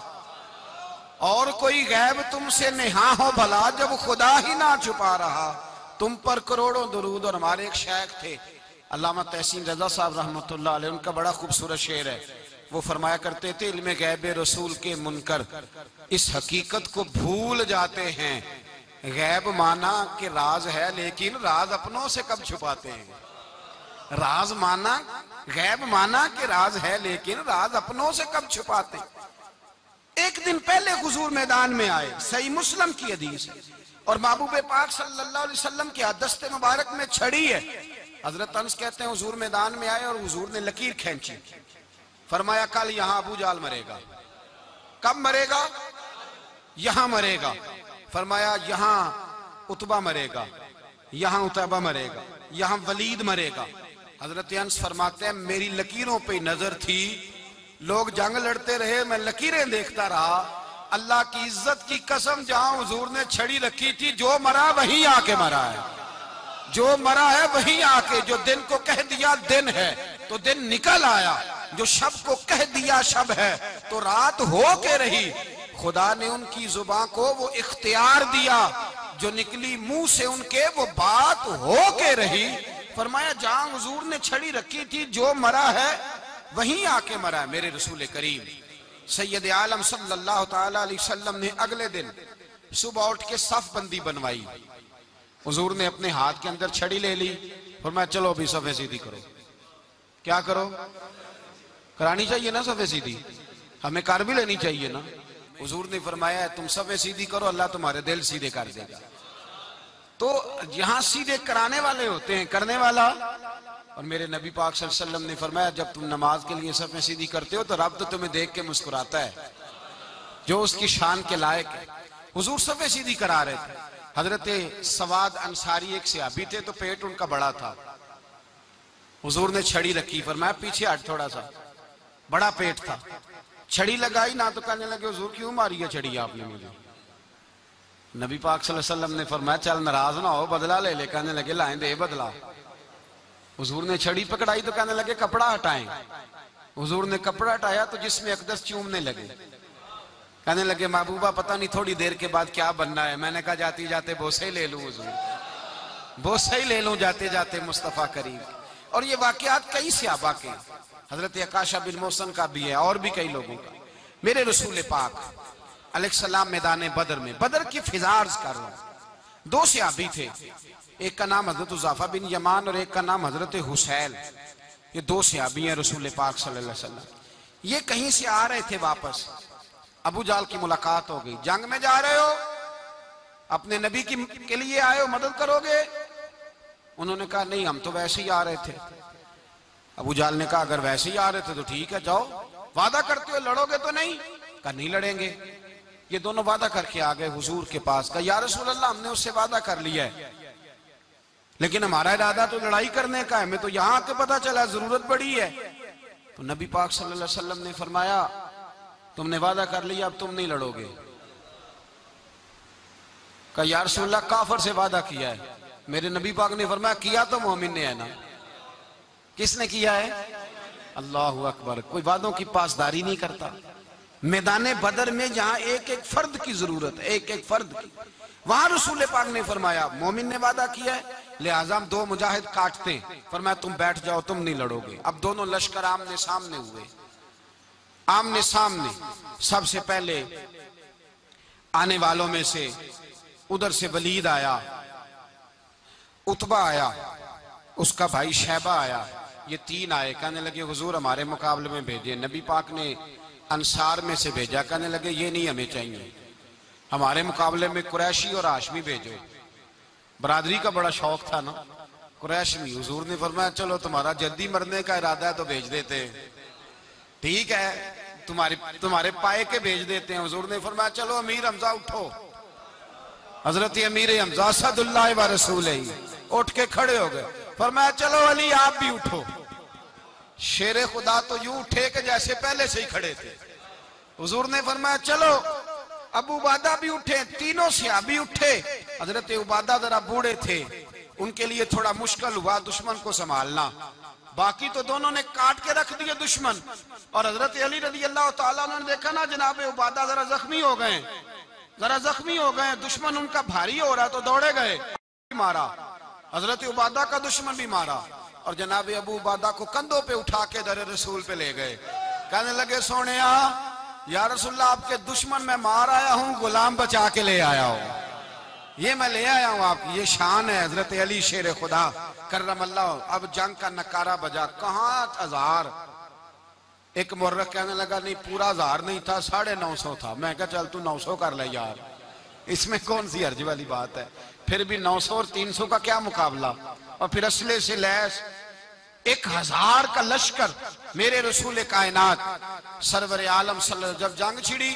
और कोई गैब तुमसे निहा हो भला जब खुदा ही ना छुपा रहा। तुम पर करोड़ों दुरूद। और हमारे एक शेख थे अल्लामा तहसीन रजा साहब रहमतुल्लाह अलैह, उनका बड़ा खूबसूरत शेर है। वो फरमाया करते थे इल्म गैब रसूल के मुनकर इस हकीकत को भूल जाते हैं। गैब माना कि राज है लेकिन राज अपनों से कब छुपाते हैं। राज माना, गैब माना कि राज है लेकिन राज अपनों से कब छुपाते। एक दिन पहले हुजूर मैदान में आए, सही मुस्लिम की हदीस है। और महबूब पाक सल्लल्लाहु अलैहि वसल्लम के दस्ते मुबारक में छड़ी है। हजरत अनस कहते हैं हुजूर मैदान में आए और हुजूर ने लकीर खींची। फरमाया कल यहां अबू जाल मरेगा। कब मरेगा? यहां मरेगा। फरमाया यहां उतबा मरेगा, यहां उतबा मरेगा, यहां वलीद मरेगा। हजरत अनस फरमाते हैं मेरी लकीरों पे नजर थी, लोग जंग लड़ते रहे, मैं लकीरें देखता रहा। अल्लाह की इज्जत की कसम, जहां हुजूर ने छड़ी रखी थी, जो मरा वहीं आके मरा है। जो मरा है वहीं आके, जो दिन को कह दिया दिन है तो दिन निकल आया, जो शब को कह दिया शब है तो रात हो के रही। खुदा ने उनकी जुबान को वो इख्तियार दिया, जो निकली मुंह से उनके वो बात हो के रही। फरमाया जहां हुजूर ने छड़ी रखी थी, जो मरा है वहीं आके मरा है। मेरे रसूल करीम सैयद आलम सल्लल्लाहु ताला अलैहि वसल्लम ने अगले दिन सुबह उठ के सफ बंदी बनवाई। हुजूर ने अपने हाथ के अंदर छड़ी ले ली। फरमाया चलो अभी सफे सीधी करो। क्या करो? करानी चाहिए ना सफे सीधी, हमें कर भी लेनी चाहिए ना। हुजूर ने फरमाया तुम सफे सीधी करो, अल्लाह तुम्हारे दिल सीधे कर देगा। तो यहां सीधे कराने वाले होते हैं, करने वाला। और मेरे नबी पाक सल्लल्लाहु अलैहि वसल्लम ने फरमाया जब तुम नमाज के लिए सफे सीधी करते हो तो रब तो तुम्हें देख के मुस्कुराता है, जो उसकी शान के लायक है। हुजूर सफे सीधी करा रहे थे। हजरत सवाद अंसारी एक सहाबी थे, तो पेट उनका बड़ा था। हुजूर ने छड़ी रखी, फरमाया पीछे हट थोड़ा सा, बड़ा पेट था। छड़ी लगाई ना तो कहने लगे हुजूर क्यों मारी है छड़ी आपने मुझे। नबी पाक सल्लल्लाहु अलैहि वसल्लम ने फरमाया चल नाराज ना हो, बदला ले ले। कहने लगे लाएं दे बदला। हुजूर ने छड़ी पकड़ाई तो कहने लगे कपड़ा हटाएं। हुजूर ने कपड़ा हटाया तो जिसमें अकदस चूमने लगे। कहने लगे महबूबा पता नहीं थोड़ी देर के बाद क्या बनना है। मैंने कहा जाते जाते बोसे ही ले लूं हुजूर, बोसे ही ले लूं जाते जाते मुस्तफा करीम। और ये वाकयात कई सहाबा के, हजरत अकाशा बिन मोहसन का भी है और भी कई लोगों का। मेरे रसूल पाक अलैहिस्सलाम मैदान बदर में, बदर की फिजार्ज कर रहा हूं। दो सहाबी थे, एक का नाम हजरत उज़ाफा बिन यमान और एक का नाम हजरत हुसैन। ये दो सहाबी हैं रसूल पाक सल्लल्लाहु अलैहि वसल्लम। ये कहीं से आ रहे थे वापस, अबू जाल की मुलाकात हो गई। जंग में जा रहे हो, अपने नबी के लिए आए हो, मदद करोगे? उन्होंने कहा नहीं हम तो वैसे ही आ रहे थे। अबू जाल ने कहा अगर वैसे ही आ रहे थे तो ठीक है जाओ, वादा करते हो लड़ोगे तो नहीं? कहा नहीं लड़ेंगे। ये दोनों वादा करके आ गए हुजूर के पास। कहा या रसूल अल्लाह हमने उससे वादा कर लिया है, लेकिन हमारा इरादा तो लड़ाई करने का है, हमें तो यहां आके पता चला जरूरत पड़ी है। तो नबी पाक सल्लल्लाहु अलैहि वसल्लम ने फरमाया तुमने वादा कर लिया, अब तुम नहीं लड़ोगे। कहा या रसूल अल्लाह काफर से वादा किया है। मेरे नबी पाक ने फरमाया किया तो मोमिन ने है ना। किसने किया है? अल्लाहु अकबर। कोई वादों की पासदारी नहीं करता। मैदान बदर में जहां एक एक फर्द की जरूरत है, एक एक फर्द की, वहां रसूल पाक ने फरमाया मोमिन ने वादा किया है, लिहाजा हम दो मुजाहिद काटते हैं। फरमाया तुम बैठ जाओ, तुम नहीं लड़ोगे। अब दोनों लश्कर आमने सामने हुए, आमने सामने। सबसे पहले आने वालों में से उधर से वलीद आया, उतबा आया, उसका भाई शैबा आया। ये तीन आए। कहने लगे हुजूर हमारे मुकाबले में भेजे। नबी पाक ने अंसार में से भेजा। कहने लगे ये नहीं हमें चाहिए, हमारे मुकाबले में कुरैशी और हाशमी भेजो। बरादरी का बड़ा शौक था ना कुरैशी। हुजूर ने फरमाया चलो तुम्हारा जल्दी मरने का इरादा है तो भेज देते, ठीक है तुम्हारे पाए के भेज देते हैं। हुजूर ने फरमाया चलो अमीर हमजा उठो। हजरत अमीर हमजा असदुल्लाह व रसूल उठ के खड़े हो गए। फरमाया चलो अली आप भी उठो। शेर खुदा तो यूं उठे कि जैसे पहले से ही खड़े थे। हुजूर ने फरमाया चलो। अबू उबादा भी उठे, तीनों सहाबी उठे। हजरत उबादा जरा बूढ़े थे, उनके लिए थोड़ा मुश्किल हुआ दुश्मन को संभालना। बाकी तो दोनों ने काट के रख दिए दुश्मन। और हजरत अली रज़ी अल्लाह ताला ने देखा ना जनाब उबादा जरा जख्मी हो गए, दुश्मन उनका भारी हो रहा तो दौड़े गए, मारा। हजरत उबादा का दुश्मन भी मारा और जनाब अबू उबादा को कंधों पे उठा के दर रसूल पे ले गए। कहने लगे सोने या रसूलल्लाह आपके दुश्मन मैं मार आया हूं, गुलाम बचा के ले आया हूं, ये मैं ले आया हूं आपकी, ये शान है हजरत अली शेर खुदा करमल्लाह। अब जंग का नकारा बजा, कहां 1000। एक मुर्रख कहने लगा नहीं पूरा 1000 नहीं था, 950 था। मैं कहा चल तू 900 कर ले यार, इसमें कौन सी हर्ज वाली बात है। फिर भी 900 और 300 का क्या मुकाबला। और फिर असले से लैस 1000 का लश्कर मेरे रसूल कायनात सरवर आलम सल्लल्लाहु अलैहि वसल्लम। जब जंग छिड़ी,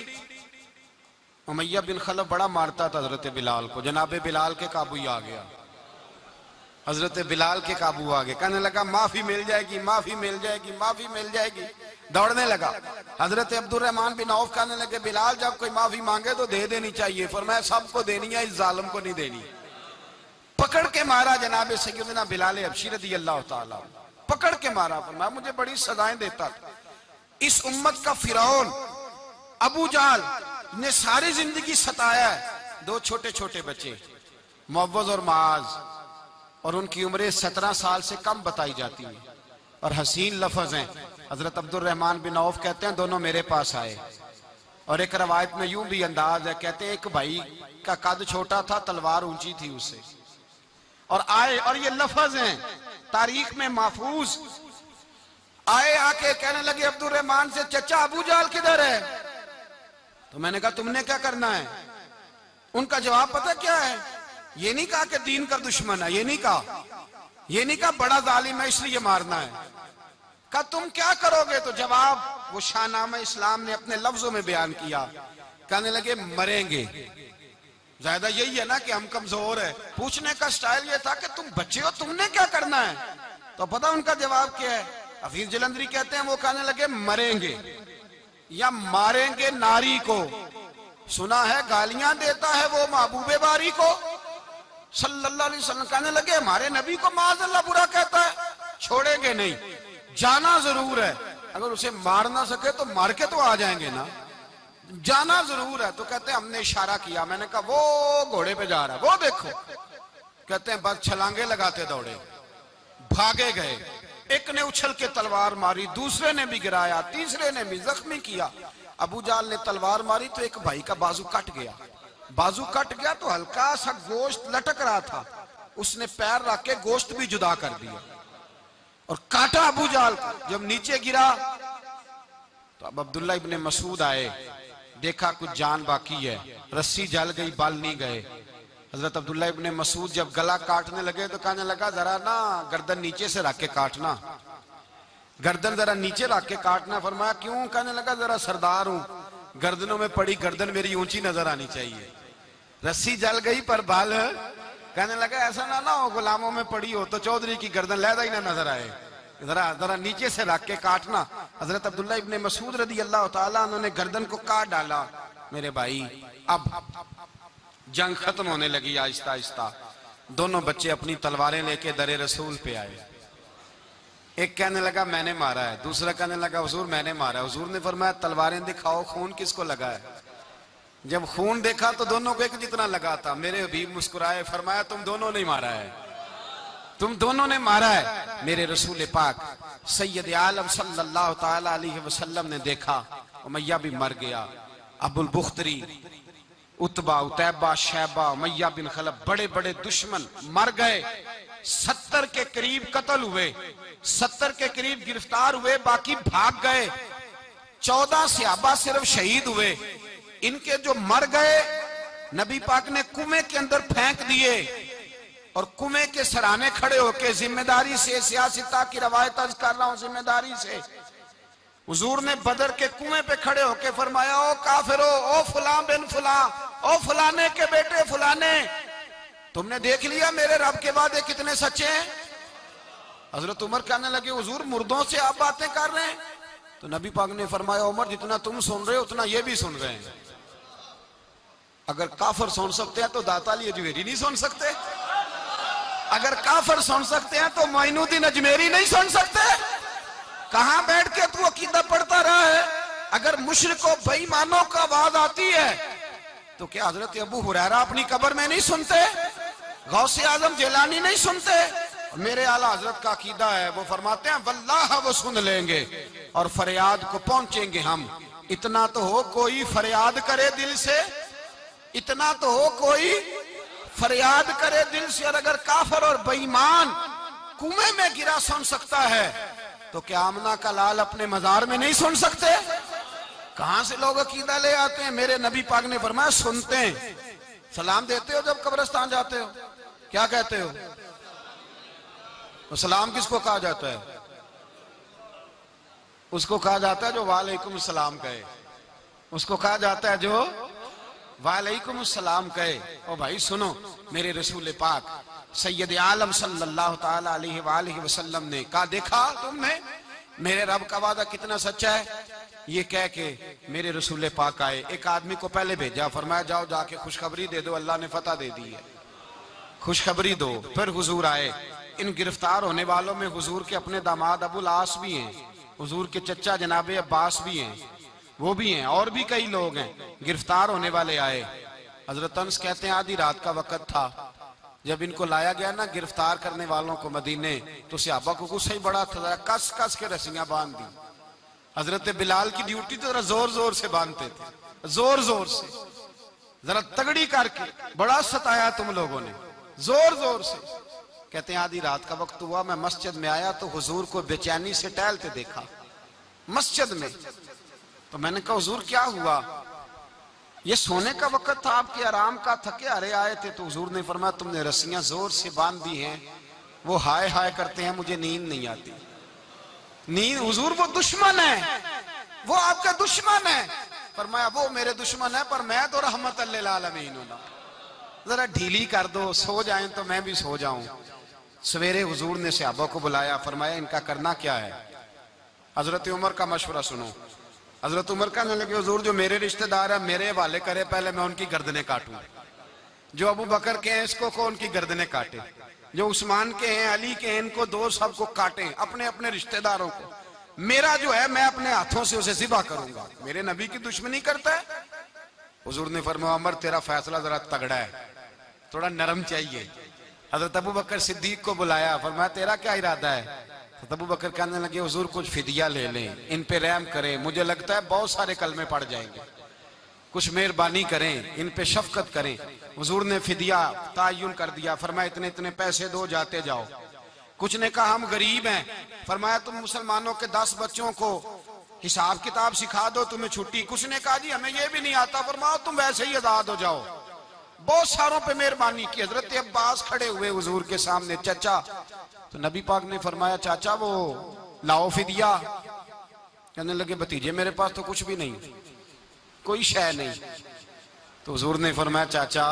उमैया बिन खलफ बड़ा मारता था हजरत बिलाल को, जनाबे बिलाल के काबू ही आ गया, हजरत बिलाल के काबू आ गए। कहने लगा माफी मिल जाएगी, माफी मिल जाएगी, माफी मिल जाएगी, दौड़ने लगा। हजरत अब्दुर्रहमान बिन औफ कहने लगे बिलाल जब कोई माफी मांगे तो दे देनी चाहिए, फरमाया सबको देनी है, इस जालिम को नहीं देनी। पकड़ के मारा जनाब सैयदना बिलाल हबशी रज़ियल्लाहु ताला, पकड़ के मारा। फरमाया मुझे बड़ी सजाएं देता था। इस उम्मत का फिरौन अबू जहल ने सारी जिंदगी सताया है। 2 छोटे छोटे बच्चे मुअव्वज़ और माज, और उनकी उम्रें 17 साल से कम बताई जाती है और हसीन लफ्ज हैं। हजरत अब्दुर्रहमान बिन औफ कहते हैं दोनों मेरे पास आए और एक रवायत में यूं भी अंदाज है, कहते हैं एक भाई का कद छोटा था, तलवार ऊंची थी उससे, और आए और ये लफ्ज हैं तारीख में महफूज। आए आके कहने लगे अब्दुर्रहमान से चचा अबू जहल किधर है। तो मैंने कहा तुमने क्या करना है। उनका जवाब पता क्या है, ये नहीं कहा कि दीन का दुश्मन है, ये नहीं कहा बड़ा जालिम है इसलिए मारना है। कहा तुम क्या करोगे। तो जवाब वो शाहनामा इस्लाम ने अपने लफ्जों में बयान किया। कहने लगे मरेंगे। ज्यादा यही है ना कि हम कमजोर है। पूछने का स्टाइल ये था कि तुम बच्चे हो, तुमने क्या करना है। तो पता उनका जवाब क्या है, हफीज जलंधरी कहते हैं वो कहने लगे मरेंगे या मारेंगे नारी को। सुना है गालियां देता है वो महबूबे बारी को सल्लल्लाहु अलैहि वसल्लम। कहने लगे हमारे नबी को माज़अल्लाह बुरा कहता है, छोड़ेंगे नहीं, जाना जरूर है। अगर उसे मार ना सके तो मार के तो आ जाएंगे ना, जाना जरूर है। तो कहते हैं हमने इशारा किया, मैंने कहा वो घोड़े पे जा रहा है, वो देखो। कहते हैं बस छलांगे लगाते दौड़े, भागे गए। एक ने उछल के तलवार मारी, दूसरे ने भी गिराया, तीसरे ने भी जख्मी किया। अबू जहल ने तलवार मारी तो एक भाई का बाजू कट गया। बाजू कट गया तो हल्का सा गोश्त लटक रहा था, उसने पैर रख के गोश्त भी जुदा कर दिया और काटा अबू जहल को। जब नीचे गिरा तो अब अब्दुल्ला इब्ने मसूद आए, देखा कुछ जान बाकी है, रस्सी जल गई, बाल नहीं गए। हजरत अब्दुल्ला इब्ने मसूद जब गला काटने लगे तो कहने लगा जरा ना गर्दन नीचे से रख के काटना, गर्दन जरा नीचे रख के काटना। फरमाया क्यों। कहने लगा जरा सरदार हूं, गर्दनों में पड़ी गर्दन मेरी ऊंची नजर आनी चाहिए। रस्सी जल गई पर बाल, कहने लगा ऐसा ना हो गुलामों में पड़ी हो तो चौधरी की गर्दन लहदा ही ना नजर आए, जरा नीचे से रख के काटना। हजरत अब्दुल्ला इब्ने मसूद रज़ियल्लाहु ताला उन्होंने गर्दन को काट डाला। मेरे भाई अब जंग खत्म होने लगी आहिस्ता आहिस्ता। दोनों बच्चे अपनी तलवारें लेके दरे रसूल पे आए। एक कहने लगा मैंने मारा है, दूसरा कहने लगा हुजूर मैंने मारा है। हुजूर ने फरमाया तलवारें दिखाओ, खून किसको लगा है। जब खून देखा तो दोनों को एक जितना लगा था। मेरे हबीब मुस्कुराए, फरमाया तुम दोनों ने मारा है, तुम दोनों ने मारा है। मेरे रसूल पाक सैयद आलम सल्लल्लाहु ताला अलैहि वसल्लम ने देखा उमैया भी मर गया। अबुल बुख्तरी, उतबा, उतैबा, शैबा, उमैया बिन खलफ बड़े बड़े दुश्मन मर गए। 70 के करीब कत्ल हुए, 70 के करीब गिरफ्तार हुए, बाकी भाग गए। 14 सहाबा सिर्फ शहीद हुए। इनके जो मर गए नबी पाक ने कुएं के अंदर फेंक दिए और कुएं के सराहने खड़े होके जिम्मेदारी से, सियासता की रवायत अर्ज कर रहा हूं, जिम्मेदारी से हुजूर ने बदर के कुएं पे खड़े होके फरमाया ओ काफिरो, ओ फुला बिन फुला, ओ फलाने के बेटे फलाने, तुमने देख लिया मेरे रब के वादे कितने सच्चे हैं। हजरत उमर कहने लगे हुजूर मुर्दों से आप बातें कर रहे हैं? तो नबी पाक ने फरमाया उमर जितना तुम सुन रहे हो उतना ये भी सुन रहे हैं। अगर काफिर सुन सकते हैं तो दाता अली अजमेरी नहीं सुन सकते? अगर काफिर सुन सकते हैं तो मोइनुद्दीन अजमेरी नहीं सुन सकते? कहां बैठ के तू अकीदा पढ़ता रहा है? अगर मुशरिकों बेईमानों का आवाज आती है तो क्या हजरत अबू हुरैरा अपनी कब्र में नहीं सुनते? गौसे आजम जिलानी नहीं सुनते? मेरे आला हजरत का अकीदा है, वो फरमाते हैं वल्लाह वो सुन लेंगे और फरियाद को पहुंचेंगे हम। इतना तो हो कोई फरियाद करे दिल से, इतना तो हो कोई फरियाद करे दिल से। और अगर काफिर और बेईमान कुएं में गिरा सुन सकता है तो क्या आमना का लाल अपने मजार में नहीं सुन सकते? कहां से लोग अकीदा ले आते हैं? मेरे नबी पाक ने फरमाया सुनते हैं। सलाम देते हो जब कब्रिस्तान जाते हो? क्या कहते हो? तो सलाम किसको कहा जाता है? उसको कहा जाता है जो वालेकुम सलाम कहे। उसको कहा जाता है जो वालेकुम सलाम कहे। ओ भाई सुनो, मेरे रसूल पाक सैयद आलम सल्लल्लाहु ताला अलैहि वसल्लम ने कहा, देखा तुमने मेरे रब का वादा कितना सच्चा है? ये कह के मेरे रसूल पाक आए, एक आदमी को पहले भेजा, फरमाया जाओ जाके खुशखबरी दे दो, अल्लाह ने फतह दे दी है, खुशखबरी दो। फिर हुजूर आए। इन गिरफ्तार होने वालों में हुजूर के अपने दामाद अबुल आस भी हैं, हुजूर के चचा जनाबे अब्बास भी हैं, वो भी हैं, और भी कई लोग हैं। गिरफ्तार होने वाले आए। हजरत अनस कहते हैं आधी रात का वक्त था। जब इनको लाया गया ना गिरफ्तार करने वालों को मदीने, तो सहाबा को गुस्सा ही बड़ा था, कस कस के रस्सियां बांध दी। हजरत बिलाल की ड्यूटी तो जरा जोर जोर से बांधते थे, जोर जोर से, जरा तगड़ी करके। बड़ा सताया तुम लोगों ने, जोर जोर से। कहते हैं आधी रात का वक्त हुआ, मैं मस्जिद में आया तो हुजूर को बेचैनी से टहलते देखा मस्जिद में। तो मैंने कहा हुजूर क्या हुआ? ये सोने का वक्त था, आपके आराम का, थके हारे आए थे। तो हुजूर ने फरमाया तुमने रस्सियां जोर से बांध दी हैं, वो हाय हाय करते हैं, मुझे नींद नहीं आती। नींद? हुजूर वो दुश्मन है, वो आपका दुश्मन है। फरमाया वो मेरे दुश्मन है पर मैं तो रहमत लिल आलमीन हूं, जरा ढीली कर दो, सो जाएं तो मैं भी सो जाऊं। सवेरे हुजूर ने सहाबा को बुलाया, फरमाया इनका करना क्या है? हजरत उमर का मशवरा सुनो। हजरत उमर कहने लगे हुजूर जो मेरे रिश्तेदार है मेरे हवाले करे, पहले मैं उनकी गर्दनें काटूं। जो अबू बकर के हैं इसको को उनकी गर्दनें काटे, जो उस्मान के हैं अली के हैं इनको दो, सबको काटें, अपने अपने रिश्तेदारों को। मेरा जो है मैं अपने हाथों से उसे ज़िबा करूंगा। मेरे नबी की दुश्मनी करता है। हुजूर ने फरमाया उमर तेरा फैसला जरा तगड़ा है, थोड़ा नरम चाहिए। हजरत अबू बकर सिद्दीक को बुलाया, फरमाया तेरा क्या इरादा है? तो अबू बकर कहने लगे हुजूर कुछ फिदिया ले लें, इन पे रहम करें, मुझे लगता है बहुत सारे कलमे पड़ जाएंगे, कुछ मेहरबानी करें, इन पे शफकत करें। हुजूर ने फिदिया तायुन कर दिया, फरमाया इतने इतने पैसे दो, जाते जाओ। कुछ ने कहा हम गरीब हैं, फरमाया तुम मुसलमानों के 10 बच्चों को हिसाब किताब सिखा दो, तुम्हें छुट्टी। कुछ ने कहा जी हमें ये भी नहीं आता, फरमाया तुम वैसे ही आजाद हो जाओ। बहुत सारों पे मेहरबानी की। हजरत अब्बास खड़े हुए हुजूर के सामने, चाचा। तो नबी पाक ने फरमाया चाचा वो लाओ फिदिया। कहने लगे भतीजे मेरे पास तो कुछ भी नहीं, कोई शय नहीं। तो हुजूर ने फरमाया चाचा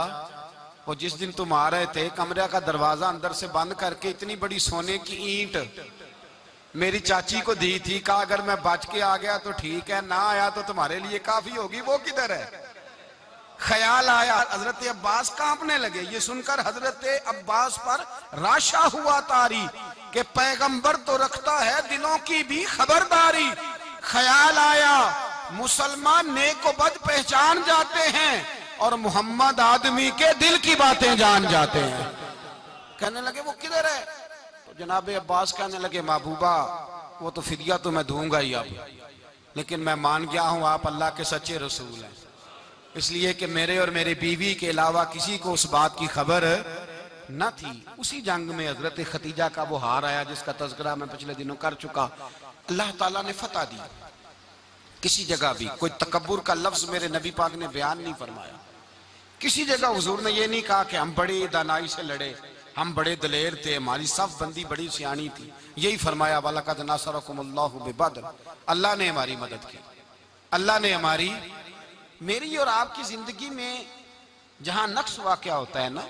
वो जिस दिन तुम आ रहे थे कमरे का दरवाजा अंदर से बंद करके इतनी बड़ी सोने की ईंट मेरी चाची को दी थी, कहा अगर मैं बच के आ गया तो ठीक है, ना आया तो तुम्हारे लिए काफी होगी, वो किधर है? ख्याल आया। हजरत अब्बास कांपने लगे। ये सुनकर हजरत अब्बास पर राशा हुआ तारी कि पैगंबर तो रखता है दिलों की भी खबरदारी। ख्याल आया मुसलमान नेक व बद पहचान जाते हैं और मोहम्मद आदमी के दिल की बातें जान जाते हैं। कहने लगे वो किधर है? तो जनाब अब्बास कहने लगे महबूबा वो तो फिदिया तो मैं दूंगा ही अब, लेकिन मैं मान गया हूं आप अल्लाह के सच्चे रसूल हैं, इसलिए कि मेरे और मेरी बीवी के अलावा किसी को उस बात की खबर न थी। उसी जंग में हजरत खतीजा का वो हार आया जिसका तज़किरा मैं पिछले दिनों कर चुका। अल्लाह ताला ने फतह दी। किसी जगह भी कोई तकब्बुर का लफ्ज मेरे नबी पाक ने बयान नहीं फरमाया। किसी जगह हुजूर ने ये नहीं कहा कि हम बड़ी दानाई से लड़े, हम बड़े दलेर थे, हमारी सफ बंदी बड़ी सियानी थी। यही फरमाया वलक़द नसरकुमुल्लाहु बिबद्र, अल्लाह ने हमारी मदद की, अल्लाह ने हमारी। मेरी और आपकी जिंदगी में जहां नक्स वाक़या होता है ना,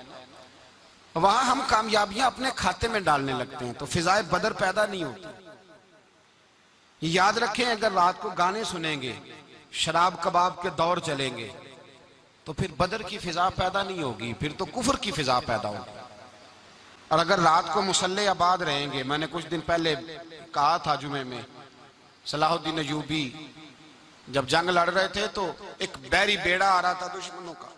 वहां हम कामयाबियां अपने खाते में डालने लगते हैं तो फिजाए बदर पैदा नहीं होती। याद रखें, अगर रात को गाने सुनेंगे, शराब कबाब के दौर चलेंगे, तो फिर बदर की फिजा पैदा नहीं होगी, फिर तो कुफर की फिजा पैदा होगी। और अगर रात को मुसल्ले आबाद रहेंगे, मैंने कुछ दिन पहले कहा था जुमे में, सलाहुद्दीन अयूबी जब जंग लड़ रहे थे तो एक बैरी बेड़ा आ रहा था दुश्मनों का,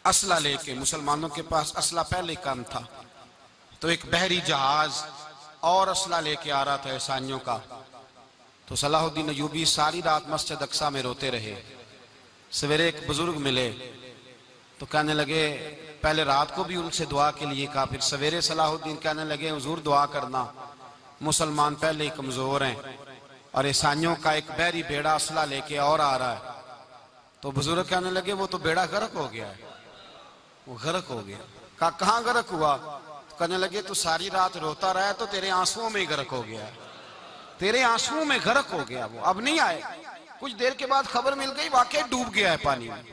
असला लेके। मुसलमानों के पास असला पहले कम था, तो एक बहरी जहाज और असला लेके आ रहा था ईसाइयों का। तो सलाहुद्दीन अयूबी सारी रात मस्जिद अक्सा में रोते रहे। सवेरे एक बुजुर्ग मिले तो कहने लगे, पहले रात को भी उनसे दुआ के लिए कहा, फिर सवेरे सलाहुद्दीन कहने लगे हुजूर दुआ करना, मुसलमान पहले ही कमजोर हैं और ईसाइयों का एक बहरी बेड़ा असला लेके और आ रहा है। तो बुजुर्ग कहने लगे वो तो बेड़ा गर्क हो गया है, वो गर्क हो गया। कहा कहाँ गर्क हुआ? तो कहने लगे तू सारी रात रोता रहा तो तेरे आंसुओं में ही गर्क हो गया है, तेरे आंसुओं में गर्क हो गया, वो अब नहीं आए। कुछ देर के बाद खबर मिल गई वाकई डूब गया है पानी में।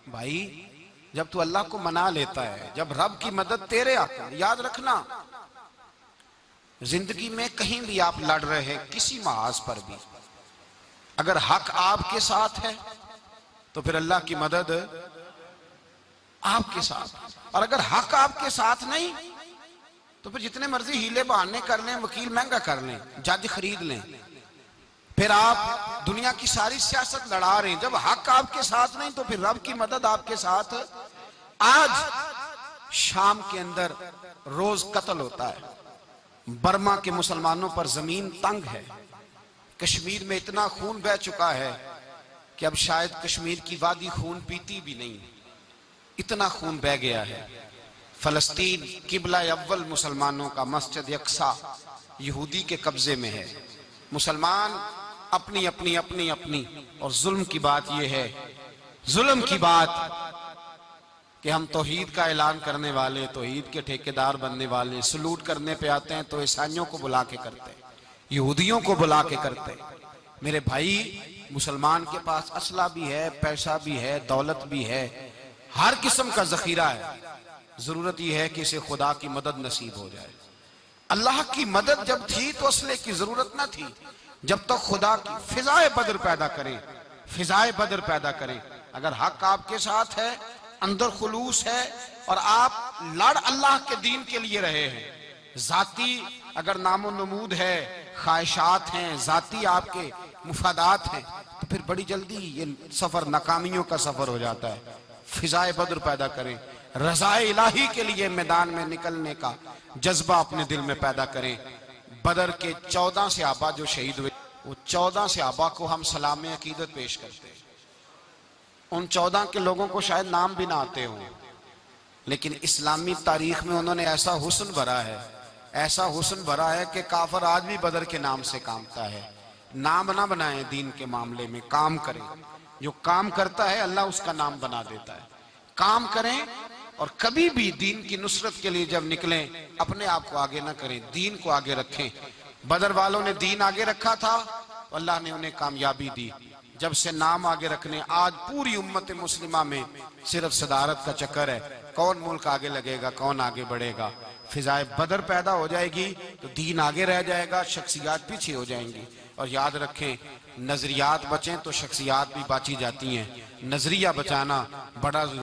भाई जब तू अल्लाह को मना लेता है, जब रब की मदद तेरे आती है, याद रखना जिंदगी में कहीं भी आप लड़ रहे हैं, किसी महाज पर भी, अगर हक आपके साथ है तो फिर अल्लाह की मदद आपके साथ, और अगर हक आपके साथ नहीं तो फिर जितने मर्जी हीले बहाने कर लें, वकील महंगा कर लें, जज खरीद लें, फिर आप दुनिया की सारी सियासत लड़ा रहे हैं, जब हक आपके साथ नहीं तो फिर रब की मदद आपके साथ। आज शाम के अंदर रोज कत्ल होता है, बर्मा के मुसलमानों पर जमीन तंग है, कश्मीर में इतना खून बह चुका है कि अब शायद कश्मीर की वादी खून पीती भी नहीं, इतना खून बह गया है। फलस्तीन किबला अव्वल मुसलमानों का मस्जिद अक्सा यहूदी के कब्जे में है। मुसलमान अपनी अपनी अपनी अपनी, और जुल्म की बात यह है, जुल्म की बात कि हम तौहीद का ऐलान करने वाले, तौहीद के ठेकेदार बनने वाले, सलूट करने पे आते हैं तो ईसाइयों को बुला के करते, यहूदियों को बुला के करते। मेरे भाई, मुसलमान के पास असला भी है, पैसा भी है, दौलत भी है, हर किस्म का जखीरा है। जरूरत यह है कि इसे खुदा की मदद नसीब हो जाए। अल्लाह की मदद जब थी तो असले की जरूरत ना थी। जब तक खुदा की फिजाए बदर पैदा करें, फिजाए बदर पैदा करें। अगर हक आपके साथ है, अंदर खुलूस है और आप लड़ अल्लाह के दीन के लिए रहे हैं, जाती अगर नामो नमूद है, ख्वाहिशात हैं, जाती आपके मुफादात हैं, तो फिर बड़ी जल्दी ये सफर नाकामियों का सफर हो जाता है। फिजाए बदर पैदा करें, रज़ाए इलाही के लिए मैदान में निकलने का जज्बा अपने दिल में पैदा करें। बदर के 14 सहाबा जो शहीद हुए, वो 14 सहाबा को हम सलाम अकीदत पेश करते हैं। उन 14 के लोगों को शायद नाम भी ना आते हों, लेकिन इस्लामी तारीख में उन्होंने ऐसा हुस्न भरा है, ऐसा हुस्न भरा है कि काफर आज भी बदर के नाम से कामता है। नाम ना बनाएं दीन के मामले में, काम करें। जो काम करता है अल्लाह उसका नाम बना देता है। काम करें और कभी भी दीन की नुसरत के लिए जब निकलें अपने आप को आगे ना करें, दीन को आगे रखें। बदर वालों ने दीन आगे रखा था, अल्लाह ने उन्हें कामयाबी दी। जब से नाम आगे रखने, आज पूरी उम्मत मुस्लिमा में सिर्फ सदारत का चक्कर है, कौन मुल्क आगे लगेगा, कौन आगे बढ़ेगा। फिजाए बदर पैदा हो जाएगी तो दीन आगे रह जाएगा, शख्सियात पीछे हो जाएंगी। और याद रखें, नजरियात बचें तो शख्सियात भी बाची जाती हैं। नजरिया बचाना बड़ा